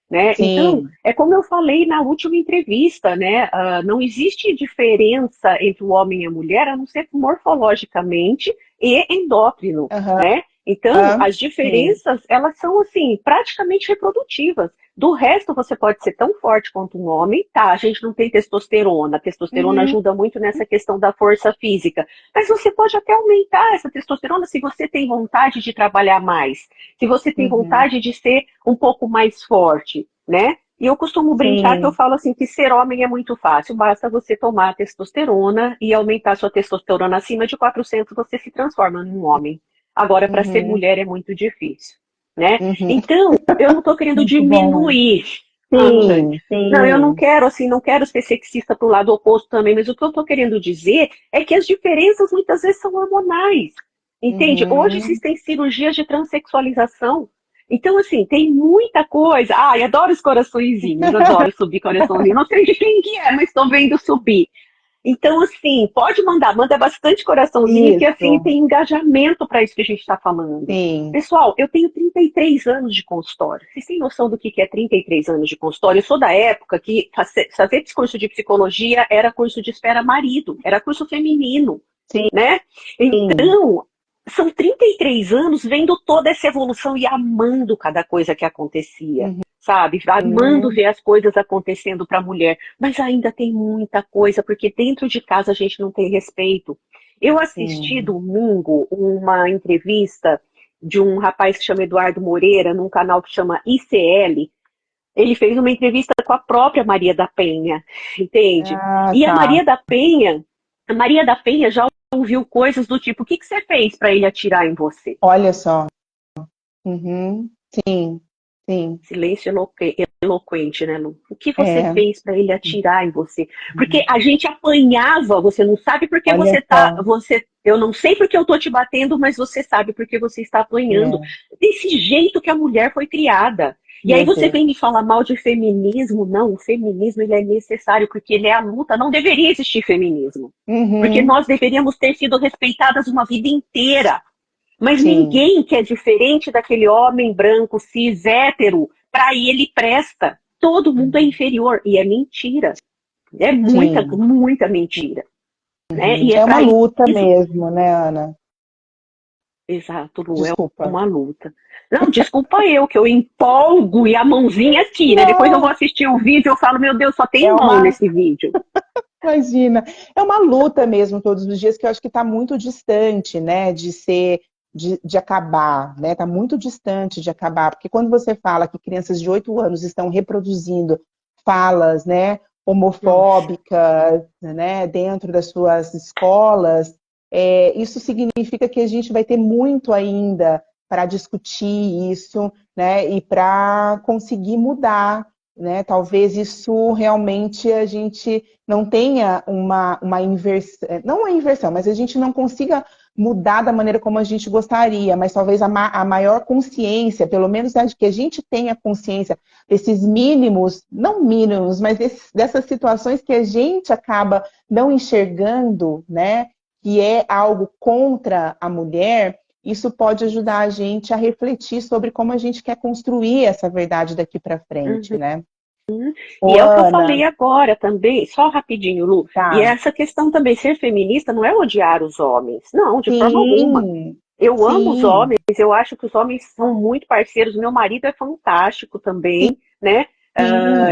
Speaker 2: né? Então,
Speaker 1: sim.
Speaker 2: é como eu falei na última entrevista, né? Não existe diferença entre o homem e a mulher, a não ser morfologicamente e endócrino,
Speaker 1: Aham,
Speaker 2: né? Então, as
Speaker 1: sim.
Speaker 2: diferenças, elas são, assim, praticamente reprodutivas. Do resto, você pode ser tão forte quanto um homem, tá? A gente não tem testosterona. A testosterona
Speaker 1: Uhum,
Speaker 2: ajuda muito nessa questão da força física. Mas você pode até aumentar essa testosterona se você tem vontade de trabalhar mais, se você tem
Speaker 1: uhum,
Speaker 2: vontade de ser um pouco mais forte, né? E eu costumo brincar que eu
Speaker 1: sim.
Speaker 2: falo assim que ser homem é muito fácil, basta você tomar testosterona e aumentar sua testosterona acima de 400, você se transforma num homem. Agora, para ser
Speaker 1: Uhum,
Speaker 2: mulher é muito difícil, né?
Speaker 1: uhum.
Speaker 2: Então, eu não estou querendo
Speaker 1: Muito bom.
Speaker 2: diminuir.
Speaker 1: Sim,
Speaker 2: Não, eu não
Speaker 1: sim.
Speaker 2: quero assim, não quero ser sexista para o lado oposto também, mas o que eu estou querendo dizer é que as diferenças muitas vezes são hormonais, entende? Hoje
Speaker 1: Uhum.
Speaker 2: existem cirurgias de transexualização. Então, assim, tem muita coisa. Ai, adoro os coraçõezinhos, adoro subir coraçãozinho. Não sei de quem que é, mas estou vendo subir. Então, assim, pode mandar, manda bastante coraçãozinho, que assim
Speaker 1: Isso,
Speaker 2: tem engajamento para isso que a gente está falando.
Speaker 1: sim.
Speaker 2: Pessoal, eu tenho 33 anos de consultório. Vocês têm noção do que é 33 anos de consultório? Eu sou da época que fazer esse curso de psicologia era curso de espera marido, era curso feminino,
Speaker 1: Sim,
Speaker 2: né? Então, são 33 anos vendo toda essa evolução e amando cada coisa que acontecia, sabe? Amando
Speaker 1: uhum,
Speaker 2: ver as coisas acontecendo para a mulher. Mas ainda tem muita coisa, porque dentro de casa a gente não tem respeito. Eu assisti
Speaker 1: sim.
Speaker 2: domingo uma entrevista de um rapaz que chama Eduardo Moreira, num canal que chama ICL. Ele fez uma entrevista com a própria Maria da Penha, entende?
Speaker 1: Ah,
Speaker 2: E
Speaker 1: tá.
Speaker 2: A Maria da Penha já ouviu coisas do tipo: o que você fez para ele atirar em você?
Speaker 1: Olha só. Uhum, sim, sim.
Speaker 2: Silêncio eloquente, né, Lu? O que você
Speaker 1: É.
Speaker 2: fez para ele atirar em você? Porque a gente apanhava, você não sabe porque
Speaker 1: Olha
Speaker 2: você tá,
Speaker 1: só.
Speaker 2: eu não sei porque eu tô te batendo, mas você sabe porque você está apanhando.
Speaker 1: É,
Speaker 2: Desse jeito que a mulher foi criada. E aí
Speaker 1: meu
Speaker 2: você
Speaker 1: Deus.
Speaker 2: vem me falar mal de feminismo? Não, o feminismo ele é necessário porque ele é a luta. Não deveria existir feminismo, porque
Speaker 1: Uhum,
Speaker 2: nós deveríamos ter sido respeitadas uma vida inteira. Mas
Speaker 1: sim,
Speaker 2: ninguém que é diferente daquele homem branco, cis, hétero, para ele presta. Todo mundo é inferior. E é mentira. É muita,
Speaker 1: sim.
Speaker 2: muita mentira. Né?
Speaker 1: Uhum.
Speaker 2: E é
Speaker 1: É uma
Speaker 2: para
Speaker 1: luta
Speaker 2: isso.
Speaker 1: mesmo, né, Ana?
Speaker 2: Exato, Lu, é
Speaker 1: Desculpa.
Speaker 2: uma luta. Não, desculpa eu, que eu empolgo e a mãozinha aqui, né? Depois eu vou
Speaker 1: Não,
Speaker 2: assistir o vídeo e eu falo, meu Deus, só tem
Speaker 1: é
Speaker 2: mão
Speaker 1: uma,
Speaker 2: nesse vídeo.
Speaker 1: Imagina. É uma luta mesmo todos os dias que eu acho que está muito distante, né, de acabar, né? Está muito distante de acabar, porque quando você fala que crianças de 8 anos estão reproduzindo falas, né,
Speaker 2: Nossa.
Speaker 1: homofóbicas, né, dentro das suas escolas, isso significa que a gente vai ter muito ainda para discutir isso, né, e para conseguir mudar, né? Talvez isso realmente a gente não tenha uma inversão, não uma inversão, mas a gente não consiga mudar da maneira como a gente gostaria, mas talvez a maior consciência, pelo menos que a gente tenha consciência desses mínimos, não mínimos, mas dessas situações que a gente acaba não enxergando, né? Que é algo contra a mulher, isso pode ajudar a gente a refletir sobre como a gente quer construir essa verdade daqui para frente,
Speaker 2: Uhum.
Speaker 1: né?
Speaker 2: E
Speaker 1: Ô,
Speaker 2: é o que eu falei
Speaker 1: Ana,
Speaker 2: agora também, só rapidinho, Lu. E
Speaker 1: tá.
Speaker 2: essa questão também, ser feminista não é odiar os homens. Não, de forma alguma.
Speaker 1: Sim,
Speaker 2: Eu amo os
Speaker 1: sim,
Speaker 2: homens, eu acho que os homens são muito parceiros. Meu marido é fantástico também, né?
Speaker 1: sim.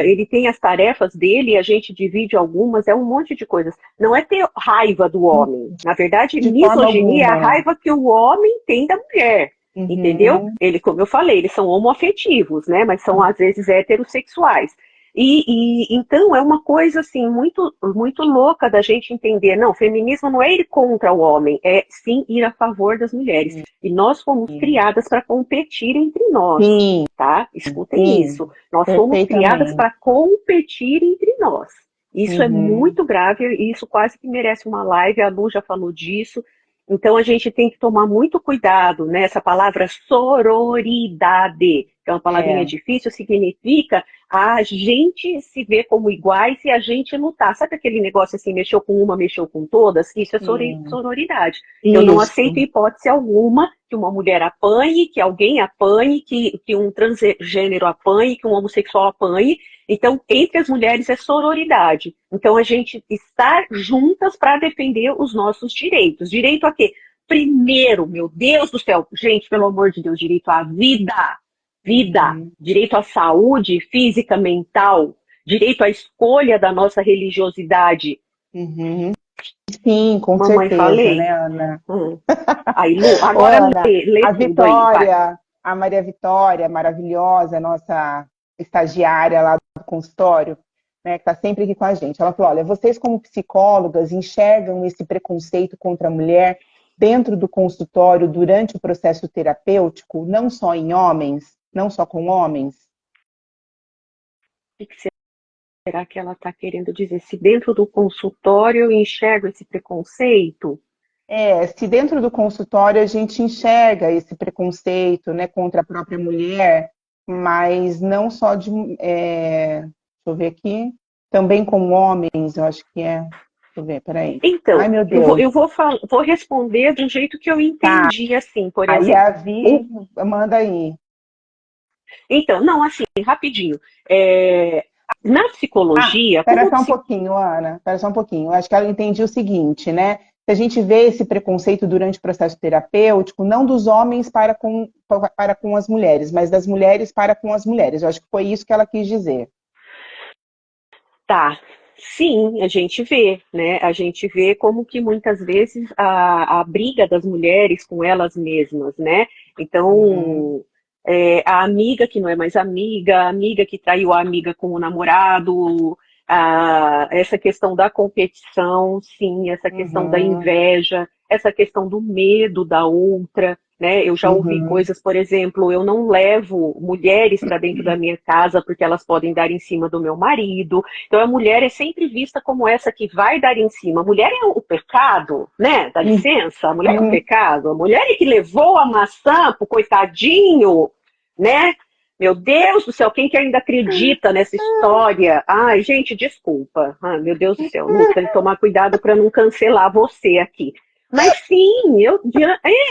Speaker 2: Ele tem as tarefas dele, a gente divide algumas, é um monte de coisas. Não é ter raiva do homem. Na verdade,
Speaker 1: De forma
Speaker 2: misoginia é a
Speaker 1: alguma.
Speaker 2: raiva que o homem tem da mulher. Entendeu?
Speaker 1: Uhum.
Speaker 2: Ele, como eu falei, eles são homoafetivos, né? Mas são às vezes heterossexuais. Então é uma coisa assim muito muito louca da gente entender. Não, feminismo não é ir contra o homem, é sim ir a favor das mulheres. E nós fomos criadas para competir entre nós,
Speaker 1: Sim,
Speaker 2: tá? Escutem
Speaker 1: sim,
Speaker 2: isso. Nós fomos criadas
Speaker 1: perfeitamente.
Speaker 2: para competir entre nós. Isso é
Speaker 1: Uhum.
Speaker 2: muito grave, e isso quase que merece uma live. A Lu já falou disso. Então a gente tem que tomar muito cuidado, né? Essa palavra sororidade, que é uma palavrinha
Speaker 1: É,
Speaker 2: difícil, significa a gente se ver como iguais e a gente lutar. Sabe aquele negócio assim, mexeu com uma, mexeu com todas? Isso é
Speaker 1: sim.
Speaker 2: sororidade. Eu não aceito
Speaker 1: Isso.
Speaker 2: hipótese alguma que uma mulher apanhe, que alguém apanhe, que um transgênero apanhe, que um homossexual apanhe. Então, entre as mulheres é sororidade. Então, a gente estar juntas para defender os nossos direitos. Direito a quê? Primeiro, meu Deus do céu, gente, pelo amor de Deus, direito à vida. Vida,
Speaker 1: Uhum.
Speaker 2: direito à saúde física, mental, direito à escolha da nossa religiosidade.
Speaker 1: Uhum. Sim, com
Speaker 2: Mamãe,
Speaker 1: certeza, né,
Speaker 2: falei?
Speaker 1: Ana?
Speaker 2: Hum. Aí, Lu,
Speaker 1: Ô,
Speaker 2: agora
Speaker 1: Ana,
Speaker 2: lê
Speaker 1: a
Speaker 2: tudo aí, vai.
Speaker 1: Vitória, a Maria Vitória, maravilhosa, nossa estagiária lá do consultório, né, que está sempre aqui com a gente. Ela falou: olha, vocês, como psicólogas, enxergam esse preconceito contra a mulher dentro do consultório durante o processo terapêutico, não só em homens, não só com homens?
Speaker 2: O que será que ela está querendo dizer? Se dentro do consultório eu enxergo esse preconceito?
Speaker 1: Se dentro do consultório a gente enxerga esse preconceito, né, contra a própria mulher, mas não só deixa eu ver aqui, também com homens, eu acho que é. Deixa eu ver, peraí. Ai,
Speaker 2: Então,
Speaker 1: meu
Speaker 2: eu vou,
Speaker 1: Deus.
Speaker 2: eu vou, vou responder do jeito que eu
Speaker 1: Tá.
Speaker 2: entendi, assim, por
Speaker 1: Aí a
Speaker 2: exemplo.
Speaker 1: Vi manda aí.
Speaker 2: Então, não, assim, rapidinho. É, na
Speaker 1: Ah,
Speaker 2: psicologia,
Speaker 1: espera
Speaker 2: como
Speaker 1: só um pouquinho, Ana. Espera só um pouquinho. Eu acho que ela entendi o seguinte, né? Se a gente vê esse preconceito durante o processo terapêutico, não dos homens para com as mulheres, mas das mulheres para com as mulheres. Eu acho que foi isso que ela quis dizer.
Speaker 2: tá, sim, a gente vê, né? A gente vê como que muitas vezes a briga das mulheres com elas mesmas, né?
Speaker 1: Uhum,
Speaker 2: Então, a amiga que não é mais amiga, a amiga que traiu a amiga com o namorado, essa questão da competição, sim, essa questão da
Speaker 1: uhum,
Speaker 2: inveja, essa questão do medo da outra, né? Eu já ouvi
Speaker 1: uhum,
Speaker 2: coisas, por exemplo, eu não levo mulheres para dentro da minha casa porque elas podem dar em cima do meu marido. Então a mulher é sempre vista como essa que vai dar em cima. A mulher é o pecado, né? Dá licença, a mulher é o
Speaker 1: uhum.
Speaker 2: pecado. A mulher é que levou a maçã pro coitadinho, né? Meu Deus do céu, quem que ainda acredita nessa história? Ai, gente, desculpa. Ai, meu Deus do céu, Lu, tem que tomar cuidado para não cancelar você aqui. Mas sim,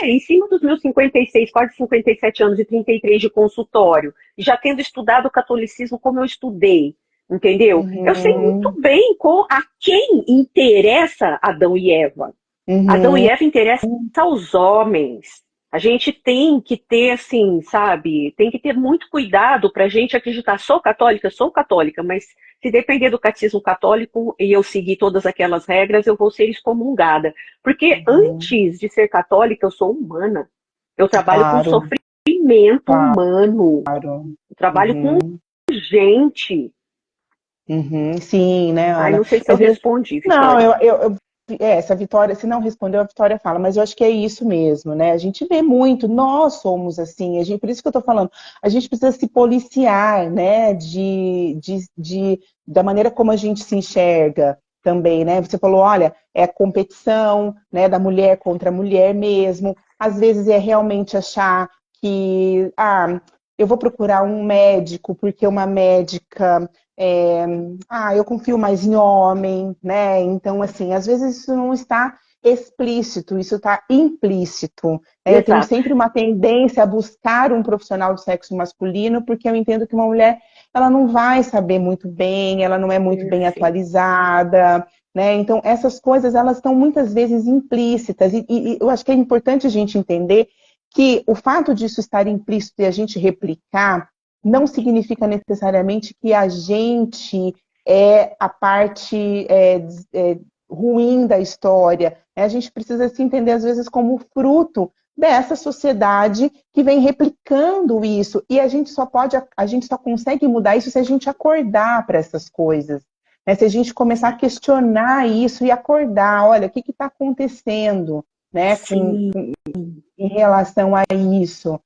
Speaker 2: em cima dos meus 56, quase 57 anos e 33 de consultório, já tendo estudado o catolicismo como eu estudei, entendeu? Eu sei muito
Speaker 1: Uhum,
Speaker 2: bem a quem interessa Adão e Eva. Adão e
Speaker 1: uhum,
Speaker 2: Eva interessa aos homens. A gente tem que ter, assim, sabe, tem que ter muito cuidado para a gente acreditar, sou católica, mas se depender do catecismo católico e eu seguir todas aquelas regras, eu vou ser excomungada. Porque
Speaker 1: Uhum.
Speaker 2: antes de ser católica, eu sou humana. Eu trabalho com
Speaker 1: Claro,
Speaker 2: sofrimento humano,
Speaker 1: claro.
Speaker 2: eu trabalho com
Speaker 1: Uhum.
Speaker 2: gente.
Speaker 1: Uhum. Sim, né,
Speaker 2: Ai,
Speaker 1: Ana?
Speaker 2: não sei se eu
Speaker 1: Mas
Speaker 2: respondi,
Speaker 1: não,
Speaker 2: Vitória.
Speaker 1: essa Vitória, se não respondeu, a Vitória fala, mas eu acho que é isso mesmo, né? A gente vê muito, nós somos assim, por isso que eu tô falando, a gente precisa se policiar, né? Da maneira como a gente se enxerga também, né? Você falou, olha, é a competição, né, da mulher contra a mulher mesmo. Às vezes é realmente achar que, eu vou procurar um médico porque uma médica é, eu confio mais em homem, né? Então, assim, às vezes isso não está explícito, isso está implícito, né? Eu tenho
Speaker 2: Exato.
Speaker 1: sempre uma tendência a buscar um profissional do sexo masculino, porque eu entendo que uma mulher, ela não vai saber muito bem, ela não é muito bem
Speaker 2: Perfeito.
Speaker 1: atualizada, né? Então, essas coisas, elas estão muitas vezes implícitas, e eu acho que é importante a gente entender que o fato disso estar implícito e a gente replicar não significa necessariamente que a gente é a parte ruim da história. A gente precisa se entender, às vezes, como fruto dessa sociedade que vem replicando isso. E a gente só consegue mudar isso se a gente acordar para essas coisas. Né? Se a gente começar a questionar isso e acordar, olha, o que está acontecendo, né,
Speaker 2: Sim,
Speaker 1: em relação a isso.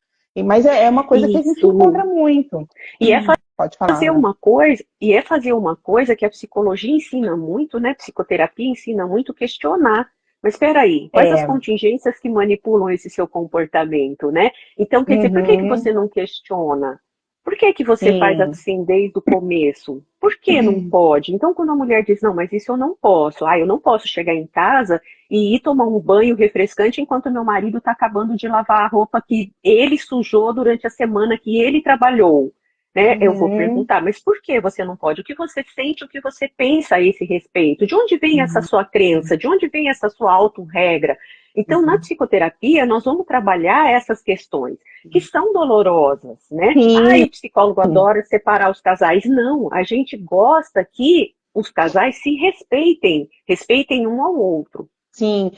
Speaker 1: Mas é uma coisa que a gente
Speaker 2: isso.
Speaker 1: encontra muito.
Speaker 2: E é
Speaker 1: Pode falar,
Speaker 2: fazer
Speaker 1: Ana.
Speaker 2: uma coisa, e é fazer uma coisa que a psicologia ensina muito, né? Psicoterapia ensina muito questionar. Mas espera aí, quais as
Speaker 1: É,
Speaker 2: contingências que manipulam esse seu comportamento, né? Então, quer dizer, por que que você
Speaker 1: uhum,
Speaker 2: não questiona? Por que que você faz
Speaker 1: sim,
Speaker 2: assim desde o começo? Por que não pode? Então, quando a mulher diz, não, mas isso eu não posso. Eu não posso chegar em casa e ir tomar um banho refrescante enquanto meu marido está acabando de lavar a roupa que ele sujou durante a semana que ele trabalhou, né? Eu vou
Speaker 1: uhum,
Speaker 2: perguntar, mas por que você não pode? O que você sente, o que você pensa a esse respeito? De onde vem essa
Speaker 1: uhum,
Speaker 2: sua crença? De onde vem essa sua auto-regra? Então, na
Speaker 1: uhum.
Speaker 2: psicoterapia, nós vamos trabalhar essas questões, que são dolorosas, né?
Speaker 1: Sim,
Speaker 2: O psicólogo adora separar os casais. Não, a gente gosta que os casais se respeitem, respeitem um ao outro.
Speaker 1: sim.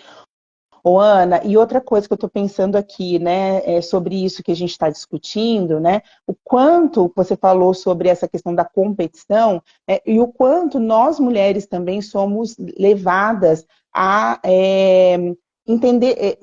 Speaker 1: Ô, Ana, e outra coisa que eu estou pensando aqui, né, é sobre isso que a gente está discutindo, né, o quanto você falou sobre essa questão da competição, e o quanto nós mulheres também somos levadas a entender,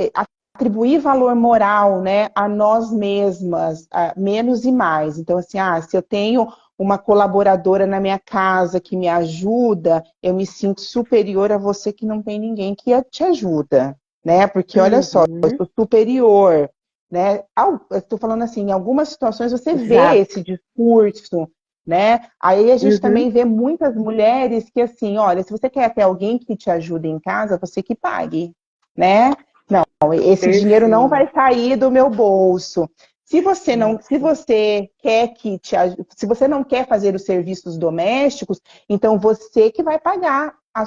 Speaker 1: atribuir valor moral, né, a nós mesmas, a menos e mais. Então, assim, se eu tenho uma colaboradora na minha casa que me ajuda, eu me sinto superior a você que não tem ninguém que te ajuda, né? Porque olha só, eu
Speaker 2: Uhum,
Speaker 1: sou superior, né? Eu estou falando assim, em algumas situações você vê
Speaker 2: exato.
Speaker 1: esse discurso, né? Aí a gente
Speaker 2: Uhum,
Speaker 1: também vê muitas mulheres que assim, olha, se você quer ter alguém que te ajude em casa, você que pague, né? Não, esse dinheiro não
Speaker 2: perfeito.
Speaker 1: vai sair do meu bolso. Se
Speaker 2: Isso.
Speaker 1: você quer se você não quer fazer os serviços domésticos, então você que vai pagar a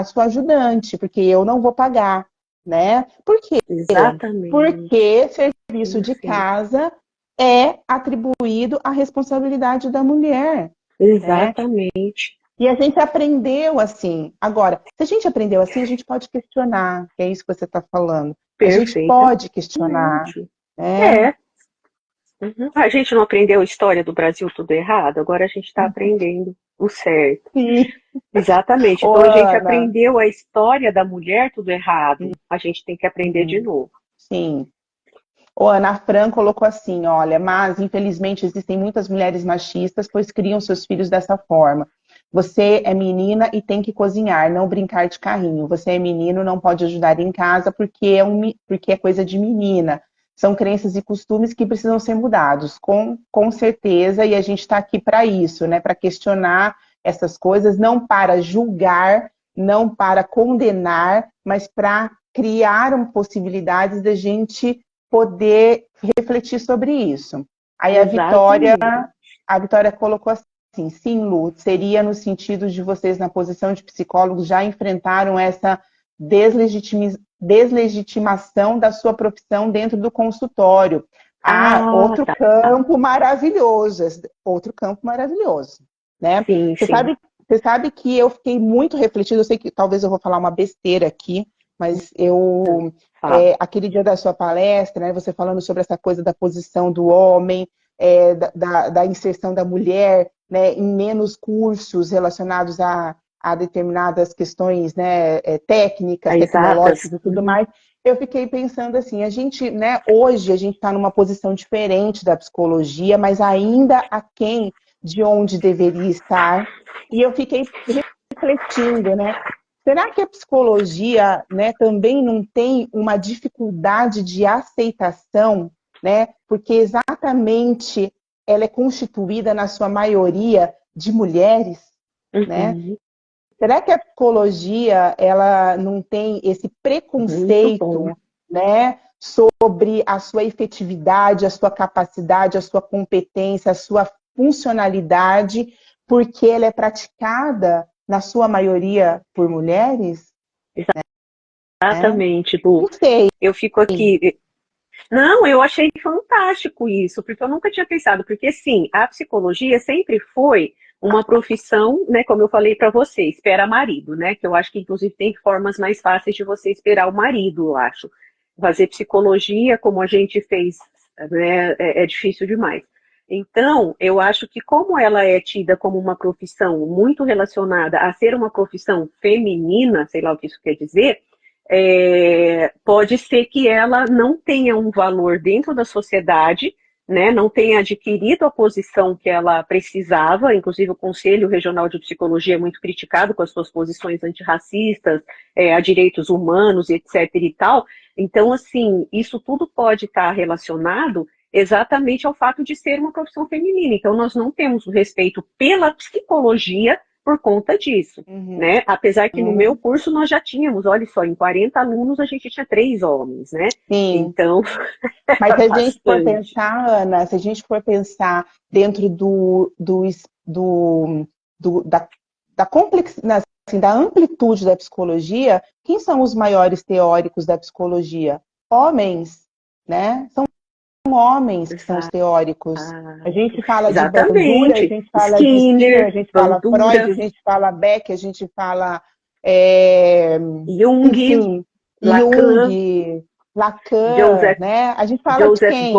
Speaker 1: sua ajudante, porque eu não vou pagar, né? Por quê?
Speaker 2: Exatamente.
Speaker 1: Porque serviço de
Speaker 2: Perfeito.
Speaker 1: casa é atribuído à responsabilidade da mulher, né?
Speaker 2: Exatamente.
Speaker 1: E a gente aprendeu assim. Agora, se a gente aprendeu assim, a gente pode questionar, que é isso que você está falando. A gente pode questionar,
Speaker 2: Perfeitamente.
Speaker 1: né?
Speaker 2: É. Uhum. A gente não aprendeu a história do Brasil tudo errado, agora a gente está aprendendo o certo.
Speaker 1: Sim.
Speaker 2: Exatamente.
Speaker 1: Ô,
Speaker 2: Então a gente
Speaker 1: Ana.
Speaker 2: aprendeu a história da mulher tudo errado. A gente tem que aprender de
Speaker 1: Uhum.
Speaker 2: novo.
Speaker 1: Sim. O Ana Fran colocou assim, olha, mas infelizmente existem muitas mulheres machistas, pois criam seus filhos dessa forma. Você é menina e tem que cozinhar, não brincar de carrinho. Você é menino, não pode ajudar em casa porque é coisa de menina. São crenças e costumes que precisam ser mudados, com certeza, e a gente está aqui para isso, né? Para questionar essas coisas, não para julgar, não para condenar, mas para criar possibilidades da gente poder refletir sobre isso. Aí
Speaker 2: Exatamente.
Speaker 1: a Vitória colocou assim, sim, Lu, seria no sentido de vocês na posição de psicólogos já enfrentaram essa deslegitimação da sua profissão dentro do consultório. Outro
Speaker 2: Tá.
Speaker 1: campo maravilhoso, né?
Speaker 2: Sim,
Speaker 1: Você
Speaker 2: sim.
Speaker 1: sabe que eu fiquei muito refletida, eu sei que talvez eu vou falar uma besteira aqui, mas aquele dia da sua palestra, né, você falando sobre essa coisa da posição do homem, da inserção da mulher, né, em menos cursos relacionados a determinadas questões, né, técnicas,
Speaker 2: Exatas.
Speaker 1: tecnológicas e tudo mais, eu fiquei pensando assim, a gente, né, hoje a gente está numa posição diferente da psicologia, mas ainda aquém de onde deveria estar, e eu fiquei refletindo, né, será que a psicologia, né, também não tem uma dificuldade de aceitação, né, porque exatamente ela é constituída na sua maioria de mulheres, né?
Speaker 2: Uhum.
Speaker 1: Será que a psicologia ela não tem esse
Speaker 2: Muito bom.
Speaker 1: preconceito, né, sobre a sua efetividade, a sua capacidade, a sua competência, a sua funcionalidade, porque ela é praticada, na sua maioria, por mulheres? Né?
Speaker 2: Exatamente, Lu.
Speaker 1: Não sei.
Speaker 2: Eu fico aqui. Não, eu achei fantástico isso, porque eu nunca tinha pensado, porque sim, a psicologia sempre foi uma profissão, né, como eu falei para você, espera marido, né, que eu acho que inclusive tem formas mais fáceis de você esperar o marido, eu acho. Fazer psicologia como a gente fez, né, é difícil demais. Então, eu acho que como ela é tida como uma profissão muito relacionada a ser uma profissão feminina, sei lá o que isso quer dizer, pode ser que ela não tenha um valor dentro da sociedade, né, não tenha adquirido a posição que ela precisava, inclusive o Conselho Regional de Psicologia é muito criticado com as suas posições antirracistas, a direitos humanos, etc. e tal. Então, assim, isso tudo pode estar relacionado exatamente ao fato de ser uma profissão feminina. Então, nós não temos o respeito pela psicologia por conta disso, né? Apesar que no meu curso nós já tínhamos, olha só, em 40 alunos a gente tinha 3 homens, né?
Speaker 1: Sim.
Speaker 2: Então,
Speaker 1: mas se a gente for pensar, Ana, se a gente for pensar dentro da complexidade, assim, da amplitude da psicologia, quem são os maiores teóricos da psicologia? Homens, né? São homens que são os teóricos. A gente fala de Bandura, a gente fala de Skinner, a gente fala Freud, a gente fala Beck, a gente fala
Speaker 2: Jung,
Speaker 1: enfim,
Speaker 2: Lacan,
Speaker 1: Jung, Lacan, né? A gente fala de quem?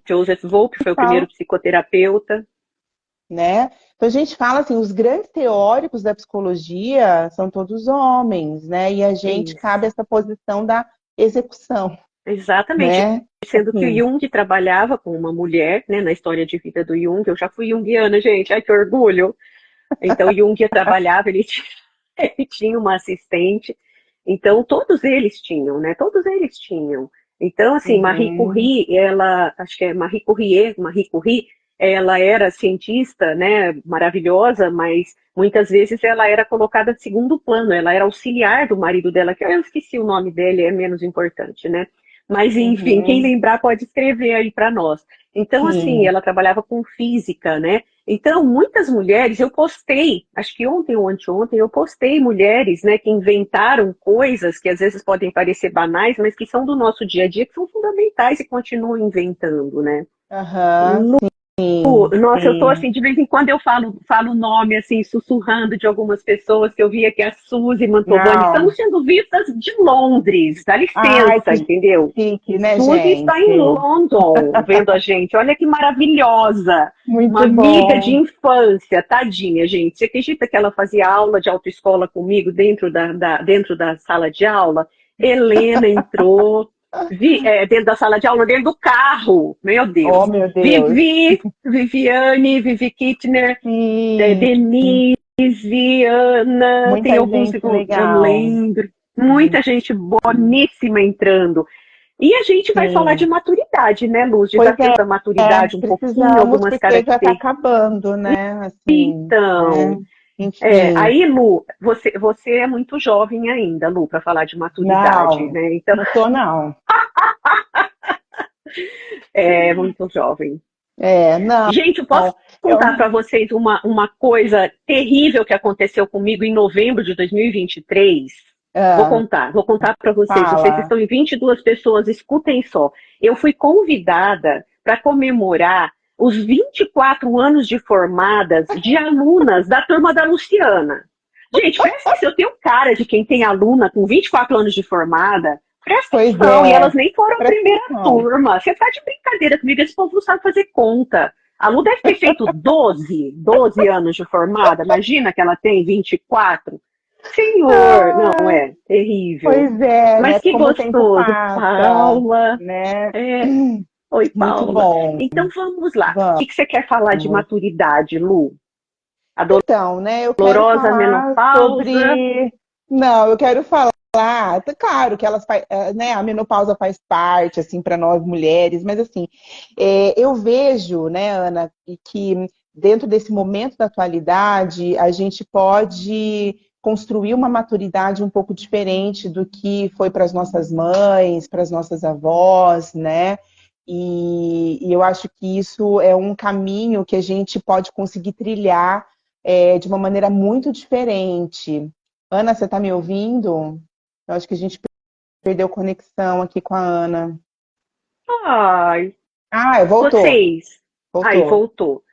Speaker 2: Joseph Volpe foi o primeiro psicoterapeuta.
Speaker 1: Né? Então a gente fala assim, os grandes teóricos da psicologia são todos homens, né? E a gente cabe essa posição da execução.
Speaker 2: Exatamente.
Speaker 1: Né?
Speaker 2: Sendo que o Jung trabalhava com uma mulher, né, na história de vida do Jung. Eu já fui junguiana, gente. Ai, que orgulho. Então, Jung trabalhava, ele tinha uma assistente. Então, todos eles tinham, né? Todos eles tinham. Então, assim, Marie Curie, acho que é Marie Curie, ela era cientista, né, maravilhosa, mas muitas vezes ela era colocada de segundo plano, ela era auxiliar do marido dela, que eu esqueci o nome dele, é menos importante, né? Mas, enfim, quem lembrar pode escrever aí para nós. Então, assim, ela trabalhava com física, né? Então, muitas mulheres, eu postei, acho que ontem ou anteontem, eu postei mulheres, né, que inventaram coisas que às vezes podem parecer banais, mas que são do nosso dia a dia, que são fundamentais e continuam inventando, né? Nossa, eu tô assim, de vez em quando eu falo o nome, assim, sussurrando de algumas pessoas que eu vi aqui, a Suzy Mantovani, estamos sendo vistas de Londres, dá licença, entendeu?
Speaker 1: Chique, né,
Speaker 2: Suzy
Speaker 1: gente?
Speaker 2: está em London, vendo a gente, olha que maravilhosa.
Speaker 1: Muito
Speaker 2: uma
Speaker 1: bom.
Speaker 2: Amiga de infância, tadinha, gente. Você acredita que ela fazia aula de autoescola comigo dentro da sala de aula? Helena entrou. Dentro da sala de aula, dentro do carro, meu Deus.
Speaker 1: Oh, meu Deus.
Speaker 2: Viviane, Vivi Kittner, Denise, Ana,
Speaker 1: muita
Speaker 2: tem alguns que eu lembro. Muita gente boníssima entrando. E a gente vai falar de maturidade, né, Luz? Desafio da maturidade um pouquinho, algumas características.
Speaker 1: Já está acabando, né? Assim,
Speaker 2: então,
Speaker 1: né? Enfim.
Speaker 2: Aí, Lu, você é muito jovem ainda, Lu, para falar de maturidade,
Speaker 1: não,
Speaker 2: né? Então...
Speaker 1: Não sou, não.
Speaker 2: É muito jovem.
Speaker 1: Não.
Speaker 2: Gente, eu posso contar para vocês uma coisa terrível que aconteceu comigo em novembro de 2023?
Speaker 1: Ah,
Speaker 2: Vou contar para vocês. Vocês
Speaker 1: fala.
Speaker 2: estão em 22 pessoas, escutem só. Eu fui convidada para comemorar os 24 anos de formadas de alunas da turma da Luciana. Gente, presta atenção, eu tenho cara de quem tem aluna com 24 anos de formada. Presta
Speaker 1: Pois
Speaker 2: atenção, e
Speaker 1: é,
Speaker 2: elas nem foram a
Speaker 1: presta
Speaker 2: primeira
Speaker 1: atenção.
Speaker 2: turma. Você tá de brincadeira comigo, esse povo não sabe fazer conta. A Lu deve ter feito 12 anos de formada. Imagina que ela tem 24. Senhor, não
Speaker 1: Ai,
Speaker 2: é terrível.
Speaker 1: pois é, né?
Speaker 2: Mas que
Speaker 1: Como o tempo
Speaker 2: gostoso,
Speaker 1: passa,
Speaker 2: Paula.
Speaker 1: né?
Speaker 2: É, oi,
Speaker 1: Muito
Speaker 2: Paula.
Speaker 1: bom.
Speaker 2: Então vamos lá. O
Speaker 1: Vamos.
Speaker 2: que você quer falar de maturidade, Lu? A
Speaker 1: Então, né, eu quero
Speaker 2: dolorosa
Speaker 1: falar
Speaker 2: menopausa?
Speaker 1: sobre. Não, eu quero falar, claro que né, a menopausa faz parte, assim, para nós mulheres, mas assim, eu vejo, né, Ana, que dentro desse momento da atualidade, a gente pode construir uma maturidade um pouco diferente do que foi para as nossas mães, para as nossas avós, né? E eu acho que isso é um caminho que a gente pode conseguir trilhar de uma maneira muito diferente. Ana, você está me ouvindo? Eu acho que a gente perdeu conexão aqui com a Ana.
Speaker 2: Ai,
Speaker 1: Ah, voltou.
Speaker 2: vocês. Ai,
Speaker 1: Voltou.
Speaker 2: voltou.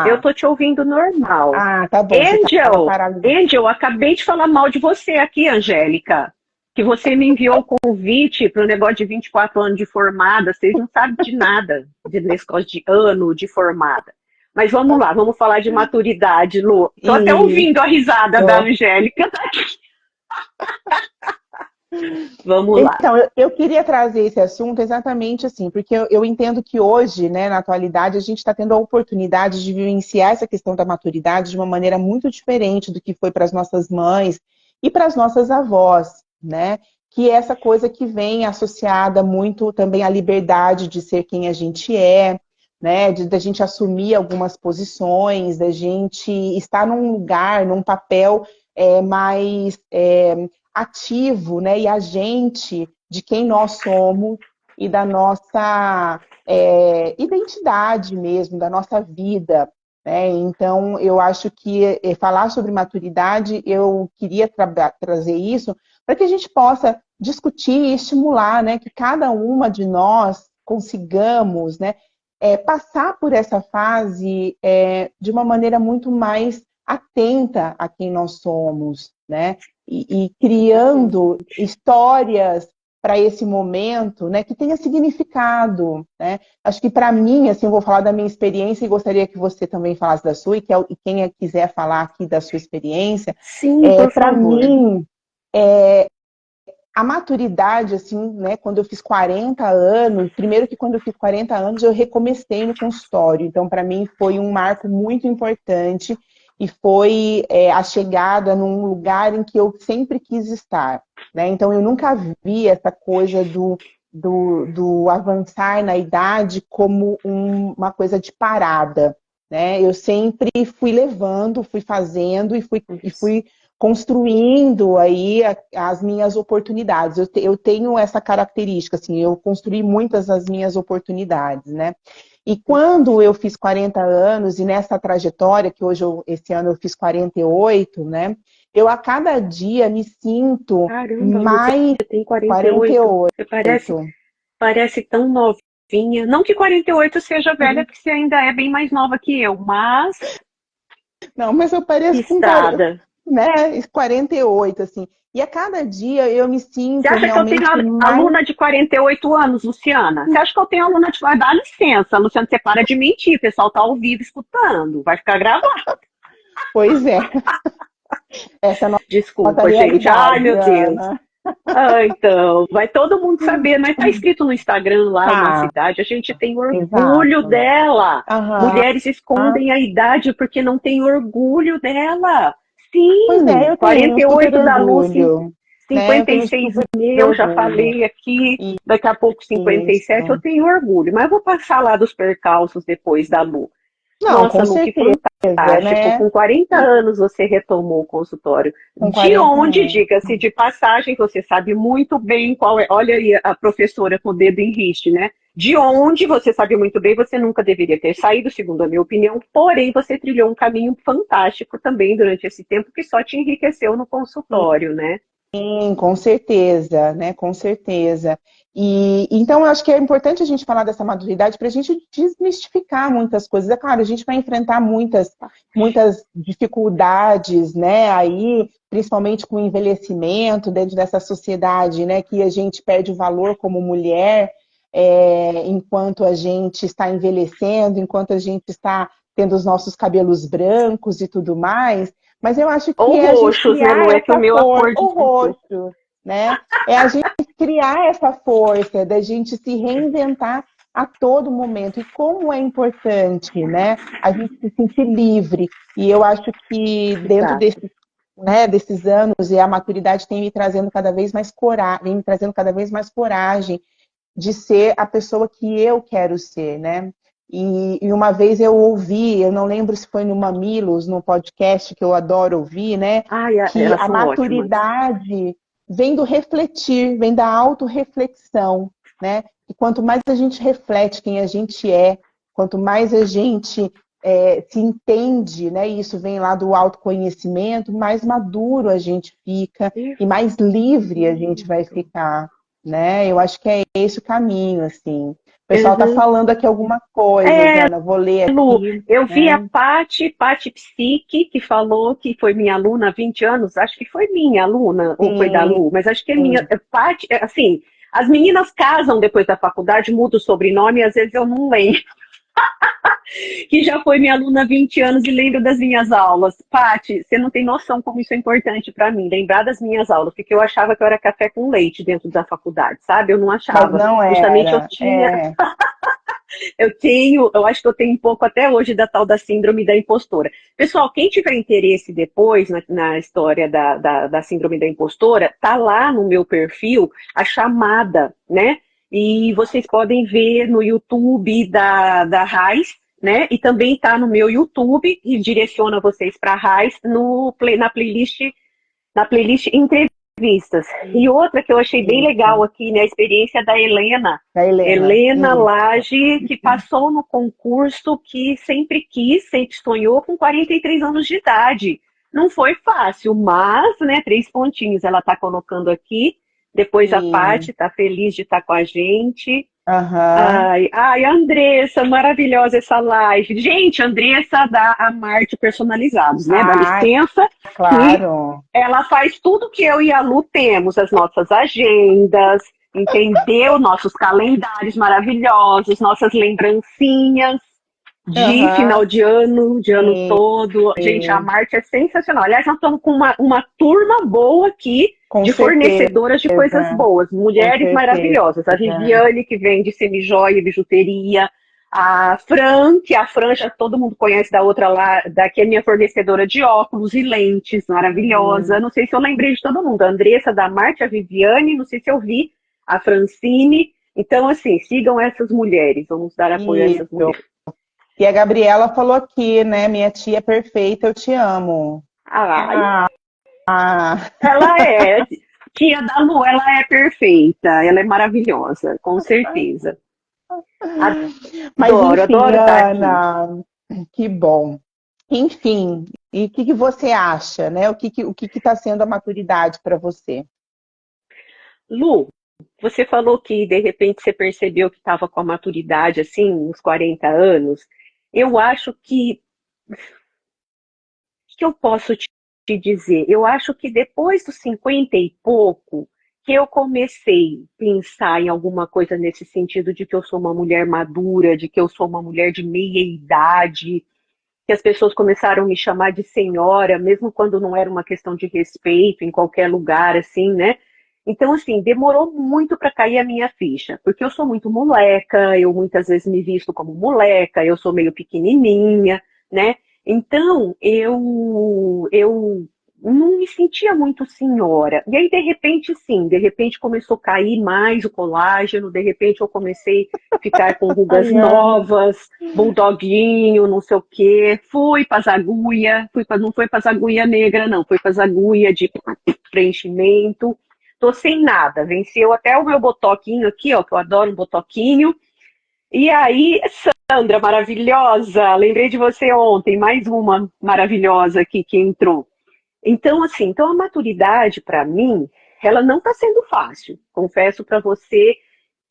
Speaker 2: Eu
Speaker 1: Tá.
Speaker 2: tô te ouvindo normal.
Speaker 1: Ah, tá bom. Você estava
Speaker 2: Angel,
Speaker 1: parado.
Speaker 2: Angel, acabei de falar mal de você aqui, Angélica. Que você me enviou o convite para o negócio de 24 anos de formada. Vocês não sabem de nada nesse negócio de ano de formada. Mas vamos lá, vamos falar de maturidade, Lu. Tô até
Speaker 1: Isso.
Speaker 2: ouvindo a risada da Angélica. Vamos lá.
Speaker 1: Então, eu queria trazer esse assunto exatamente assim, porque eu entendo que hoje, né, na atualidade, a gente está tendo a oportunidade de vivenciar essa questão da maturidade de uma maneira muito diferente do que foi para as nossas mães e para as nossas avós, né? Que é essa coisa que vem associada muito também à liberdade de ser quem a gente é, né? Da gente assumir algumas posições, da gente estar num lugar, num papel mais ativo, né, e agente de quem nós somos e da nossa identidade mesmo, da nossa vida. Né? Então, eu acho que falar sobre maturidade, eu queria trazer isso para que a gente possa discutir e estimular, né, que cada uma de nós consigamos, né, passar por essa fase de uma maneira muito mais atenta a quem nós somos, né? E criando histórias para esse momento, né, que tenha significado, né? Acho que para mim, assim, eu vou falar da minha experiência e gostaria que você também falasse da sua e quem quiser falar aqui da sua experiência,
Speaker 2: Sim, por
Speaker 1: para
Speaker 2: favor.
Speaker 1: mim a maturidade, assim, né, quando eu fiz 40 anos, primeiro que quando eu fiz 40 anos eu recomecei no consultório, então para mim foi um marco muito importante e foi a chegada num lugar em que eu sempre quis estar, né? Então eu nunca vi essa coisa do avançar na idade como uma coisa de parada, né? Eu sempre fui levando, fui fazendo e fui construindo aí as minhas oportunidades. Eu tenho essa característica, assim, eu construí muitas das minhas oportunidades, né? E quando eu fiz 40 anos, e nessa trajetória, que hoje, esse ano eu fiz 48, né? Eu a cada dia me sinto
Speaker 2: Caramba, Lu, você
Speaker 1: mais
Speaker 2: tem 48. Você
Speaker 1: 48.
Speaker 2: parece tão novinha. Não que 48 seja velha, porque você ainda é bem mais nova que eu, mas
Speaker 1: Não, mas eu
Speaker 2: que
Speaker 1: pareço com
Speaker 2: estrada.
Speaker 1: né, 48, assim. E a cada dia eu me
Speaker 2: Você
Speaker 1: sinto
Speaker 2: acha que eu tenho
Speaker 1: realmente mais.
Speaker 2: aluna de 48 anos, Luciana? Você acha que eu tenho aluna de... Dá licença, Luciana, você para de mentir. O pessoal tá ao vivo escutando. Vai ficar gravado.
Speaker 1: Pois é, essa é a nossa
Speaker 2: Desculpa, gente. Ai,
Speaker 1: realidade,
Speaker 2: meu Deus.
Speaker 1: Ana.
Speaker 2: Ah, então, vai todo mundo saber, mas tá escrito no Instagram lá, nossa
Speaker 1: Tá,
Speaker 2: idade, a gente tem orgulho
Speaker 1: exato.
Speaker 2: dela.
Speaker 1: Aham.
Speaker 2: Mulheres escondem a idade porque não tem orgulho dela.
Speaker 1: Pois é,
Speaker 2: Sim,
Speaker 1: eu tenho super
Speaker 2: 48 da Lucy,
Speaker 1: orgulho, né? Eu tenho
Speaker 2: 56
Speaker 1: super
Speaker 2: meu, já
Speaker 1: orgulho.
Speaker 2: falei aqui, daqui a pouco 57, eu
Speaker 1: Isso.
Speaker 2: tenho orgulho, mas eu vou passar lá dos percalços depois da Lu.
Speaker 1: Não, com
Speaker 2: Nossa, Lu, que
Speaker 1: certeza,
Speaker 2: fantástico.
Speaker 1: né?
Speaker 2: Com 40
Speaker 1: E
Speaker 2: anos você retomou o consultório.
Speaker 1: com
Speaker 2: De
Speaker 1: 40
Speaker 2: onde,
Speaker 1: anos.
Speaker 2: diga-se de passagem, você sabe muito bem qual é. Olha aí a professora com o dedo em riste, né? De onde você sabe muito bem, você nunca deveria ter saído, segundo a minha opinião, porém você trilhou um caminho fantástico também durante esse tempo que só te enriqueceu no consultório, né?
Speaker 1: Sim, com certeza, né? Com certeza. E então eu acho que é importante a gente falar dessa maturidade para a gente desmistificar muitas coisas. É claro, a gente vai enfrentar muitas dificuldades, né? Aí, principalmente com o envelhecimento dentro dessa sociedade, né? Que a gente perde o valor como mulher, enquanto a gente está envelhecendo, enquanto a gente está tendo os nossos cabelos brancos e tudo mais. Mas eu acho que
Speaker 2: Ou
Speaker 1: é a gente
Speaker 2: roxos, né? Não
Speaker 1: criar
Speaker 2: é que o
Speaker 1: essa
Speaker 2: meu a
Speaker 1: força,
Speaker 2: cor de
Speaker 1: o rosto, né? É a gente criar essa força da gente se reinventar a todo momento. E como é importante, né? A gente se sentir livre. E eu acho que dentro
Speaker 2: Exato.
Speaker 1: desses anos, e a maturidade tem me trazendo cada vez mais coragem, vem me trazendo cada vez mais coragem de ser a pessoa que eu quero ser, né? E uma vez eu ouvi, eu não lembro se foi no Mamilos, no podcast que eu adoro ouvir, né?
Speaker 2: Ai,
Speaker 1: Que
Speaker 2: elas
Speaker 1: a
Speaker 2: são ótimas.
Speaker 1: maturidade vem do refletir, vem da autorreflexão, né? E quanto mais a gente reflete quem a gente é, quanto mais a gente se entende, né? E isso vem lá do autoconhecimento, mais maduro a gente fica e mais livre a gente vai
Speaker 2: Perfeito.
Speaker 1: ficar, né? Eu acho que é esse o caminho, assim. O pessoal está
Speaker 2: Uhum.
Speaker 1: falando aqui algumas coisas,
Speaker 2: É,
Speaker 1: Ana, vou ler
Speaker 2: Lu,
Speaker 1: aqui,
Speaker 2: eu vi a
Speaker 1: né?
Speaker 2: Paty Psique, que falou que foi minha aluna há 20 anos. Acho que foi minha aluna, ou foi da
Speaker 1: Sim,
Speaker 2: Lu, mas acho que é minha.
Speaker 1: sim.
Speaker 2: Paty, assim, as meninas casam depois da faculdade, mudam o sobrenome, e às vezes eu não lembro. Que já foi minha aluna há 20 anos e lembro das minhas aulas. Paty, você não tem noção como isso é importante para mim, lembrar das minhas aulas, porque eu achava que eu era café com leite dentro da faculdade, sabe? Eu não
Speaker 1: Mas
Speaker 2: achava.
Speaker 1: não
Speaker 2: Justamente eu
Speaker 1: era.
Speaker 2: tinha, eu acho que eu tenho um pouco até hoje da tal da síndrome da impostora. Pessoal, quem tiver interesse depois na história da síndrome da impostora, tá lá no meu perfil a chamada, né? E vocês podem ver no YouTube da Raiz, né? E também tá no meu YouTube e direciona vocês para a Raiz na playlist entrevistas. E outra que eu achei bem legal
Speaker 1: Isso,
Speaker 2: aqui, né, a experiência da Helena.
Speaker 1: da Helena.
Speaker 2: Helena
Speaker 1: Isso.
Speaker 2: Lage, que passou no concurso que sempre quis, sempre sonhou com 43 anos de idade. Não foi fácil, mas, né, 3 pontinhos ela está colocando aqui. Depois a Paty
Speaker 1: Sim.
Speaker 2: está feliz de estar com a gente.
Speaker 1: Aham.
Speaker 2: Ai, Andressa, maravilhosa essa live. Gente, Andressa dá a Marte personalizados, né? Dá
Speaker 1: Ah,
Speaker 2: licença que
Speaker 1: claro.
Speaker 2: ela faz tudo que eu e a Lu temos, as nossas agendas, entendeu? Nossos calendários maravilhosos, nossas lembrancinhas de final
Speaker 1: Aham.
Speaker 2: de ano
Speaker 1: Sim,
Speaker 2: todo. Gente, a Marte é sensacional. Aliás, nós estamos com uma turma boa aqui
Speaker 1: com
Speaker 2: de
Speaker 1: certeza,
Speaker 2: fornecedoras de coisas boas,
Speaker 1: com
Speaker 2: mulheres
Speaker 1: certeza.
Speaker 2: maravilhosas. A Viviane, que vende semijoia e bijuteria. A Fran, que a Fran já todo mundo conhece da outra lá, daqui é minha fornecedora de óculos e lentes, maravilhosa.
Speaker 1: Sim.
Speaker 2: Não sei se eu lembrei de todo mundo. A Andressa, da Marte, a Viviane, não sei se eu vi, a Francine. Então, assim, sigam essas mulheres, vamos dar apoio a essas
Speaker 1: Isso.
Speaker 2: mulheres.
Speaker 1: E a Gabriela falou aqui, né? Minha tia perfeita, eu te amo.
Speaker 2: Ai,
Speaker 1: Ah,
Speaker 2: ela é, tia da Lu, ela é perfeita, ela é maravilhosa, com certeza.
Speaker 1: mas
Speaker 2: Adoro,
Speaker 1: enfim,
Speaker 2: adoro estar aqui.
Speaker 1: Ana, que bom. Enfim, e o que que você acha, né? O que está sendo a maturidade para você?
Speaker 2: Lu, você falou que de repente você percebeu que estava com a maturidade assim, uns 40 anos. Eu acho que, o que eu posso te dizer? Eu acho que depois dos 50 e pouco, que eu comecei a pensar em alguma coisa nesse sentido de que eu sou uma mulher madura, de que eu sou uma mulher de meia idade, que as pessoas começaram a me chamar de senhora, mesmo quando não era uma questão de respeito em qualquer lugar, assim, né? Então, assim, demorou muito para cair a minha ficha, porque eu sou muito moleca, eu muitas vezes me visto como moleca, eu sou meio pequenininha, né? Então, eu não me sentia muito senhora. E aí, de repente, sim, de repente começou a cair mais o colágeno, de repente eu comecei a ficar com rugas
Speaker 1: Ai, Ana.
Speaker 2: novas, bulldoguinho, não sei o quê. Fui para as agulha, não foi para as agulha negra, não, foi para as agulha de preenchimento. Tô sem nada, venceu até o meu botoquinho aqui, ó, que eu adoro um botoquinho. E aí, Sandra, maravilhosa, lembrei de você ontem, mais uma maravilhosa aqui que entrou. Então, assim, então a maturidade para mim, ela não está sendo fácil. Confesso para você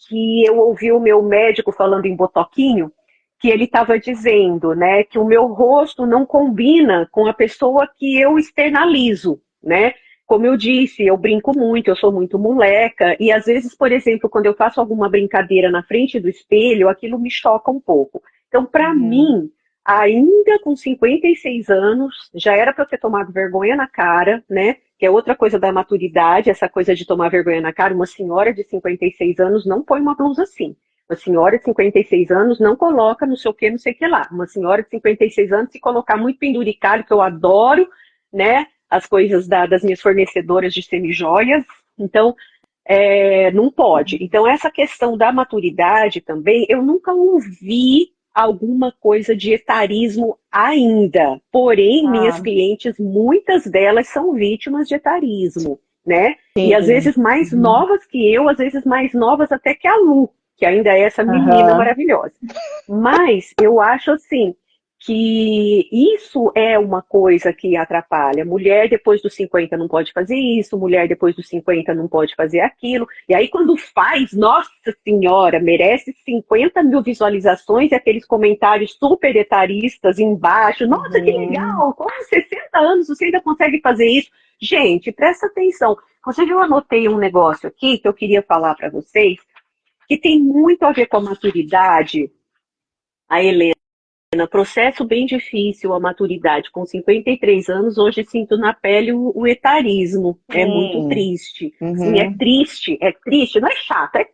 Speaker 2: que eu ouvi o meu médico falando em botoquinho, que ele estava dizendo, né, que o meu rosto não combina com a pessoa que eu externalizo, né? Como eu disse, eu brinco muito, eu sou muito moleca, e às vezes, por exemplo, quando eu faço alguma brincadeira na frente do espelho, aquilo me choca um pouco. Então, para mim, ainda com 56 anos, já era para eu ter tomado vergonha na cara, né? Que é outra coisa da maturidade, essa coisa de tomar vergonha na cara. Uma senhora de 56 anos não põe uma blusa assim. Uma senhora de 56 anos não coloca não sei o que, não sei o que lá. Uma senhora de 56 anos, se colocar muito penduricalho, que eu adoro, né? As coisas das minhas fornecedoras de semijoias. Então, não pode. Então, essa questão da maturidade também, eu nunca ouvi alguma coisa de etarismo ainda. Porém, minhas clientes, muitas delas são vítimas de etarismo, né?
Speaker 1: Sim.
Speaker 2: E às vezes mais novas que eu, às vezes mais novas até que a Lu, que ainda é essa menina maravilhosa. Mas eu acho assim, que isso é uma coisa que atrapalha. Mulher depois dos 50 não pode fazer isso, mulher depois dos 50 não pode fazer aquilo. E aí quando faz, nossa senhora, merece 50 mil visualizações e aqueles comentários super etaristas embaixo. Nossa, que legal, com 60 anos você ainda consegue fazer isso. Gente, presta atenção. Inclusive eu anotei um negócio aqui que eu queria falar para vocês, que tem muito a ver com a maturidade. A Helena, processo bem difícil, a maturidade. Com 53 anos, hoje sinto na pele o etarismo. É muito triste. Sim, é triste, não é chato, é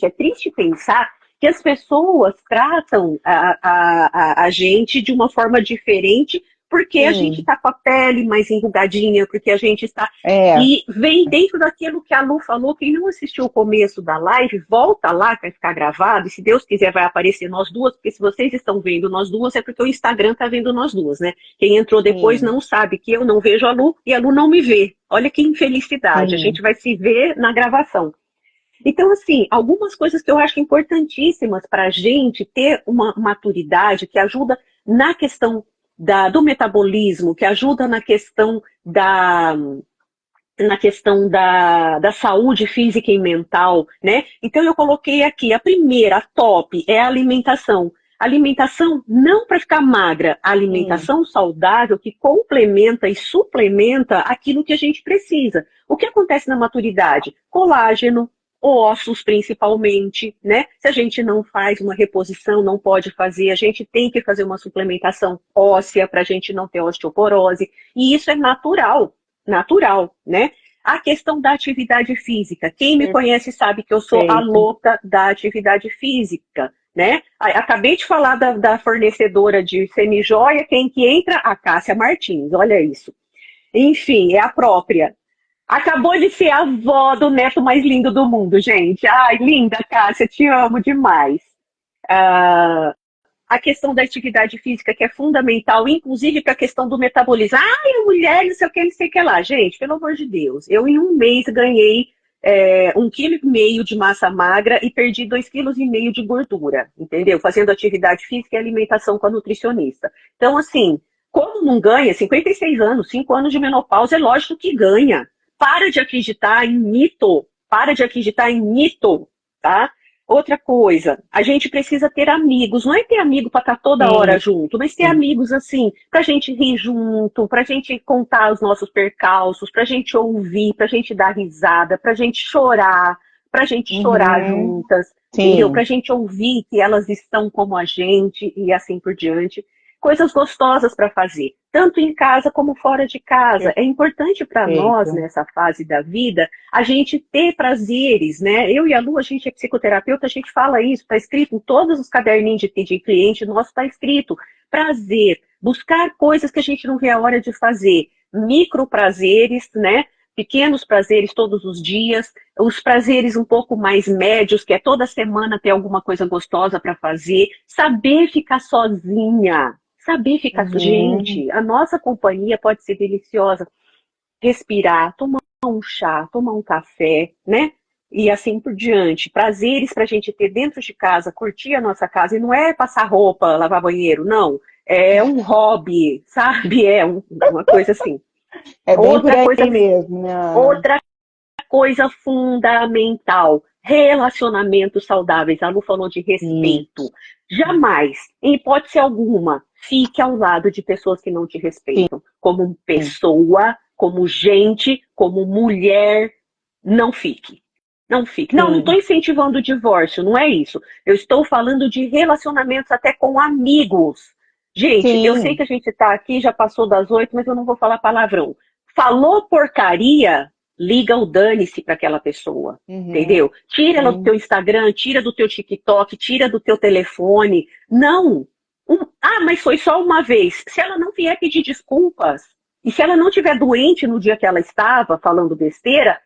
Speaker 2: triste pensar que as pessoas tratam a gente de uma forma diferente porque a gente está com a pele mais enrugadinha, porque a gente está... E vem dentro daquilo que a Lu falou. Quem não assistiu o começo da live, volta lá, que vai ficar gravado, e se Deus quiser vai aparecer nós duas, porque se vocês estão vendo nós duas, é porque o Instagram está vendo nós duas, né? Quem entrou depois não sabe que eu não vejo a Lu e a Lu não me vê. Olha que infelicidade, a gente vai se ver na gravação. Então, assim, algumas coisas que eu acho importantíssimas para a gente ter uma maturidade que ajuda na questão do metabolismo, que ajuda na questão da saúde física e mental, né? Então eu coloquei aqui, a primeira, a top, é a alimentação. Alimentação não para ficar magra, a alimentação saudável que complementa e suplementa aquilo que a gente precisa. O que acontece na maturidade? Colágeno, ossos principalmente, né? Se a gente não faz uma reposição, não pode fazer, a gente tem que fazer uma suplementação óssea para a gente não ter osteoporose, e isso é natural, né? A questão da atividade física, quem me conhece sabe que eu sou a louca da atividade física, né? Acabei de falar da fornecedora de semijoia, quem que entra? A Cássia Martins, olha isso. Enfim, é a própria. Acabou de ser a avó do neto mais lindo do mundo, gente. Ai, linda, Cássia, te amo demais. A questão da atividade física, que é fundamental, inclusive para a questão do metabolismo. Ai, a mulher, não sei o que lá. Gente, pelo amor de Deus, eu em um mês ganhei 1,5 kg de massa magra e perdi 2,5 kg de gordura, entendeu? Fazendo atividade física e alimentação com a nutricionista. Então, assim, como não ganha, 56 anos, 5 anos de menopausa, é lógico que ganha. Para de acreditar em mito, tá? Outra coisa, a gente precisa ter amigos, não é ter amigo para estar toda hora junto, mas ter amigos assim, pra gente rir junto, pra gente contar os nossos percalços, pra gente ouvir, pra gente dar risada, pra gente chorar juntas, entendeu? Pra gente ouvir que elas estão como a gente e assim por diante. Coisas gostosas para fazer, tanto em casa como fora de casa. É importante para nós, nessa fase da vida, a gente ter prazeres, né? Eu e a Lu, a gente é psicoterapeuta, a gente fala isso, está escrito em todos os caderninhos de cliente, nosso está escrito. Prazer, buscar coisas que a gente não vê a hora de fazer. Micro prazeres, né? Pequenos prazeres todos os dias, os prazeres um pouco mais médios, que é toda semana ter alguma coisa gostosa para fazer, saber ficar sozinha. Gente, a nossa companhia pode ser deliciosa. Respirar, tomar um chá, tomar um café, né? E assim por diante. Prazeres para a gente ter dentro de casa, curtir a nossa casa. E não é passar roupa, lavar banheiro, não. É um hobby, sabe? Uma coisa assim.
Speaker 1: É bem por aí mesmo, né?
Speaker 2: Outra coisa fundamental. Relacionamentos saudáveis. A Lu falou de respeito. Jamais, em hipótese alguma, fique ao lado de pessoas que não te respeitam. Como pessoa, como gente, como mulher, não fique. Não fique. Não estou incentivando o divórcio, não é isso. Eu estou falando de relacionamentos até com amigos. Gente, eu sei que a gente está aqui, já passou das 8, mas eu não vou falar palavrão. Falou porcaria, liga o dane-se para aquela pessoa, entendeu? Tira ela do teu Instagram, tira do teu TikTok, tira do teu telefone. Não. Mas foi só uma vez. Se ela não vier pedir desculpas, e se ela não estiver doente no dia que ela estava falando besteira,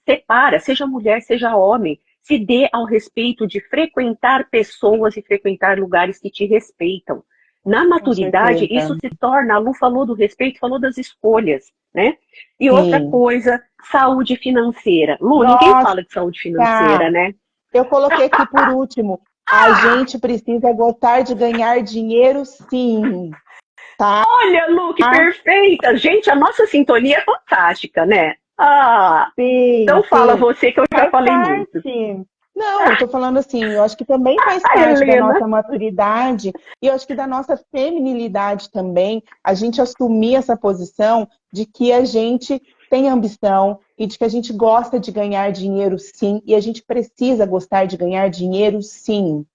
Speaker 2: separa, seja mulher, seja homem. Se dê ao respeito de frequentar pessoas e frequentar lugares que te respeitam. Na maturidade, isso se torna, a Lu falou do respeito, falou das escolhas, né? E outra coisa, saúde financeira. Lu, ninguém fala de saúde financeira, né?
Speaker 1: Eu coloquei aqui por último, a gente precisa gostar de ganhar dinheiro, sim. Tá?
Speaker 2: Olha, Lu, que perfeita! Gente, a nossa sintonia é fantástica, né? Então fala você que eu já falei muito.
Speaker 1: Não, eu tô falando assim, eu acho que também faz parte da nossa maturidade e eu acho que da nossa feminilidade também, a gente assumir essa posição de que a gente tem ambição e de que a gente gosta de ganhar dinheiro sim, e a gente precisa gostar de ganhar dinheiro sim,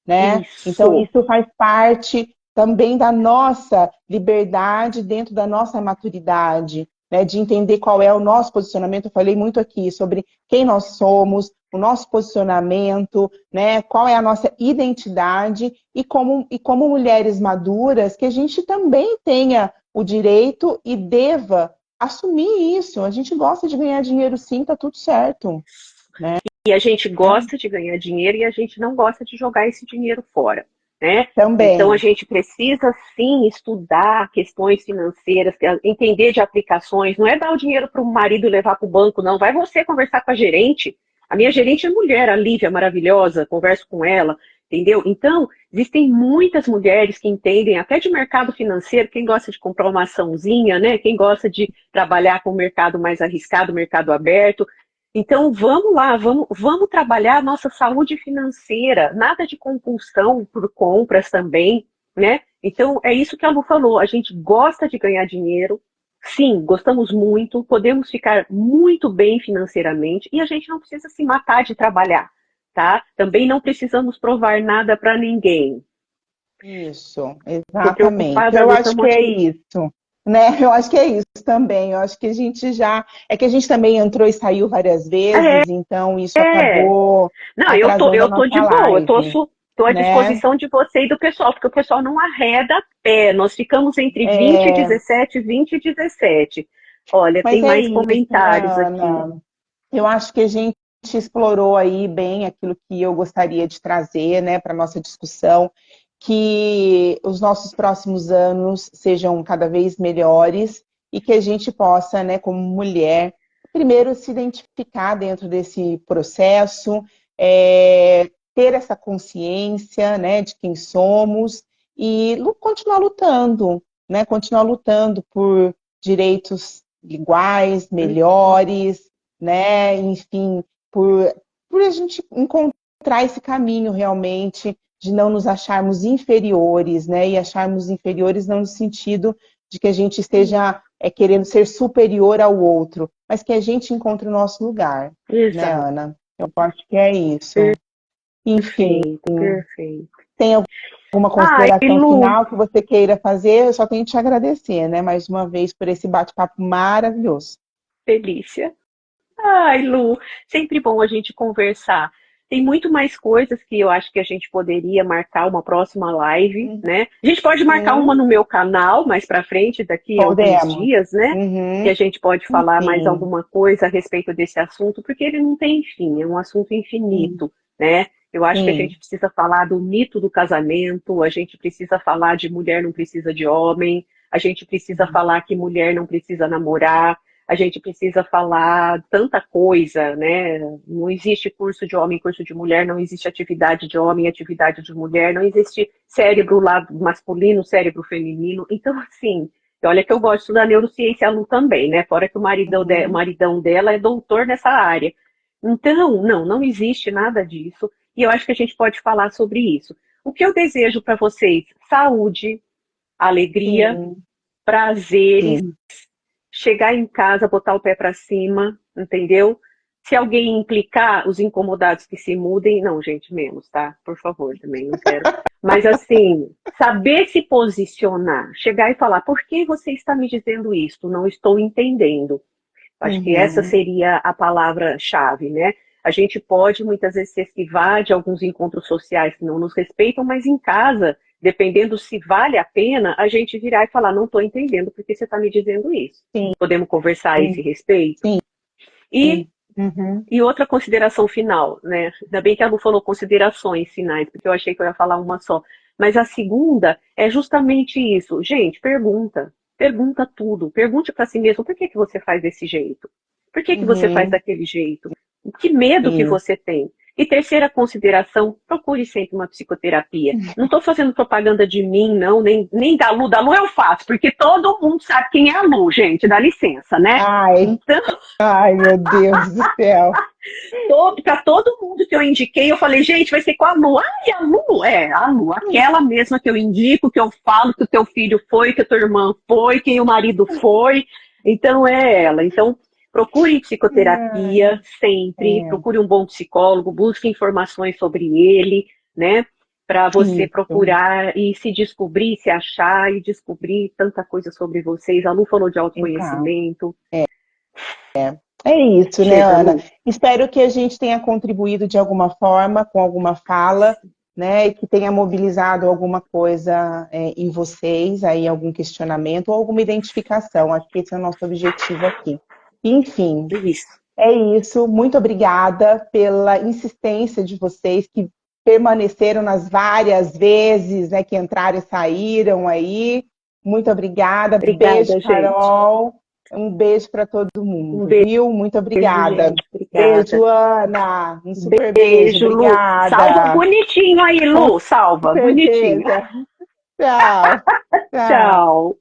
Speaker 1: né? Então isso faz parte também da nossa liberdade dentro da nossa maturidade, né? De entender qual é o nosso posicionamento. Eu falei muito aqui sobre quem nós somos, o nosso posicionamento, né? Qual é a nossa identidade e como mulheres maduras, que a gente também tenha o direito e deva assumir isso. A gente gosta de ganhar dinheiro sim, tá tudo certo, né?
Speaker 2: E a gente gosta de ganhar dinheiro e a gente não gosta de jogar esse dinheiro fora, né?
Speaker 1: Também.
Speaker 2: Então a gente precisa sim estudar questões financeiras, entender de aplicações. Não é dar o dinheiro para o marido e levar para o banco, não. Vai você conversar com a gerente. A minha gerente é mulher, a Lívia, maravilhosa, converso com ela, entendeu? Então, existem muitas mulheres que entendem até de mercado financeiro, quem gosta de comprar uma açãozinha, né? Quem gosta de trabalhar com o mercado mais arriscado, mercado aberto. Então, vamos lá, vamos trabalhar a nossa saúde financeira, nada de compulsão por compras também, né? Então, é isso que a Lu falou, a gente gosta de ganhar dinheiro, sim, gostamos muito, podemos ficar muito bem financeiramente e a gente não precisa se matar de trabalhar, tá? Também não precisamos provar nada para ninguém.
Speaker 1: Isso, exatamente. Eu acho que é isso. Né? Eu acho que é isso também. Eu acho que a gente já. É que a gente também entrou e saiu várias vezes, então isso acabou.
Speaker 2: Não, eu tô de boa, tô à disposição de você e do pessoal, porque o pessoal não arreda pé. Nós ficamos entre 20 e 17, 20 e 17. Olha,
Speaker 1: mas
Speaker 2: tem mais comentários aqui.
Speaker 1: Eu acho que a gente explorou aí bem aquilo que eu gostaria de trazer, né, para nossa discussão, que os nossos próximos anos sejam cada vez melhores e que a gente possa, né, como mulher, primeiro se identificar dentro desse processo, ter essa consciência, né, de quem somos e continuar lutando, né, continuar lutando por direitos iguais, melhores, né, enfim, por a gente encontrar esse caminho realmente de não nos acharmos inferiores, né? E acharmos inferiores não no sentido de que a gente esteja querendo ser superior ao outro, mas que a gente encontre o nosso lugar, né, Ana? Eu acho que é isso. Enfim,
Speaker 2: perfeito.
Speaker 1: Tem alguma consideração final que você queira fazer? Eu só tenho que te agradecer, né? Mais uma vez por esse bate-papo maravilhoso.
Speaker 2: Delícia. Ai, Lu, sempre bom a gente conversar. Tem muito mais coisas que eu acho que a gente poderia marcar uma próxima live, né? A gente pode marcar uma no meu canal mais pra frente, daqui a alguns dias, né? Que a gente pode falar mais alguma coisa a respeito desse assunto, porque ele não tem fim, é um assunto infinito, né? Eu acho que a gente precisa falar do mito do casamento, a gente precisa falar de mulher não precisa de homem, a gente precisa falar que mulher não precisa namorar, a gente precisa falar tanta coisa, né? Não existe curso de homem, curso de mulher, não existe atividade de homem, atividade de mulher, não existe cérebro lado masculino, cérebro feminino. Então, assim, E olha que eu gosto da neurociência, a Lu também, né? Fora que o o maridão dela é doutor nessa área. Então, não existe nada disso. E eu acho que a gente pode falar sobre isso. O que eu desejo para vocês? Saúde, alegria,
Speaker 1: Sim,
Speaker 2: prazeres,
Speaker 1: sim.
Speaker 2: chegar em casa, botar o pé para cima, entendeu? Se alguém implicar, os incomodados que se mudem, não, gente, menos, tá? Por favor, também, não quero. Mas assim, saber se posicionar, chegar e falar, por que você está me dizendo isso? Não estou entendendo. Acho que essa
Speaker 1: Uhum.
Speaker 2: seria a palavra-chave, né? A gente pode muitas vezes se esquivar de alguns encontros sociais que não nos respeitam, mas em casa, dependendo se vale a pena, a gente virar e falar, não estou entendendo porque você está me dizendo isso.
Speaker 1: Sim,
Speaker 2: Podemos conversar a esse
Speaker 1: sim,
Speaker 2: respeito?
Speaker 1: sim,
Speaker 2: E,
Speaker 1: sim. Uhum.
Speaker 2: e outra consideração final, né? Ainda bem que ela não falou considerações finais, porque eu achei que eu ia falar uma só. Mas a segunda é justamente isso. Gente, pergunta. Pergunta tudo. Pergunte para si mesmo, por que que você faz desse jeito? Por que que você faz
Speaker 1: Uhum.
Speaker 2: daquele jeito? Que medo que
Speaker 1: Isso.
Speaker 2: você tem? E terceira consideração, procure sempre uma psicoterapia. Não estou fazendo propaganda de mim, não, nem da Lu. Da Lu eu faço, porque todo mundo sabe quem é a Lu, gente, dá licença, né?
Speaker 1: Ai,
Speaker 2: Então,
Speaker 1: ai, meu Deus do céu.
Speaker 2: para todo mundo que eu indiquei, eu falei, gente, vai ser com a Lu. Ai, a Lu, a Lu, aquela mesma que eu indico, que eu falo que o teu filho foi, que a tua irmã foi, que o marido foi. Então é ela. Então, procure
Speaker 1: Ai,
Speaker 2: psicoterapia sempre,
Speaker 1: é,
Speaker 2: procure um bom psicólogo, busque informações sobre ele, né? Para você
Speaker 1: isso.
Speaker 2: procurar e se descobrir, se achar e descobrir tanta coisa sobre vocês. A Lu falou de
Speaker 1: Exato.
Speaker 2: autoconhecimento.
Speaker 1: É isso, né,
Speaker 2: Chega,
Speaker 1: Ana?
Speaker 2: Lu.
Speaker 1: Espero que a gente tenha contribuído de alguma forma, com alguma fala, né, e que tenha mobilizado alguma coisa em vocês, aí algum questionamento ou alguma identificação. Acho que esse é o nosso objetivo aqui. Enfim,
Speaker 2: Isso.
Speaker 1: é isso. Muito obrigada pela insistência de vocês que permaneceram nas várias vezes, né, que entraram e saíram aí. Muito obrigada. Beijo,
Speaker 2: Obrigada, gente.
Speaker 1: Carol. Um beijo para todo
Speaker 2: Um
Speaker 1: mundo, viu? Muito
Speaker 2: beijo,
Speaker 1: obrigada.
Speaker 2: gente. Obrigada.
Speaker 1: Beijo, Ana. Um super beijo.
Speaker 2: Beijo, Lu. Salva
Speaker 1: Obrigada.
Speaker 2: bonitinho aí,
Speaker 1: Com
Speaker 2: Lu. Salva, bonitinho.
Speaker 1: certeza. Tchau. Tchau.
Speaker 2: Tchau.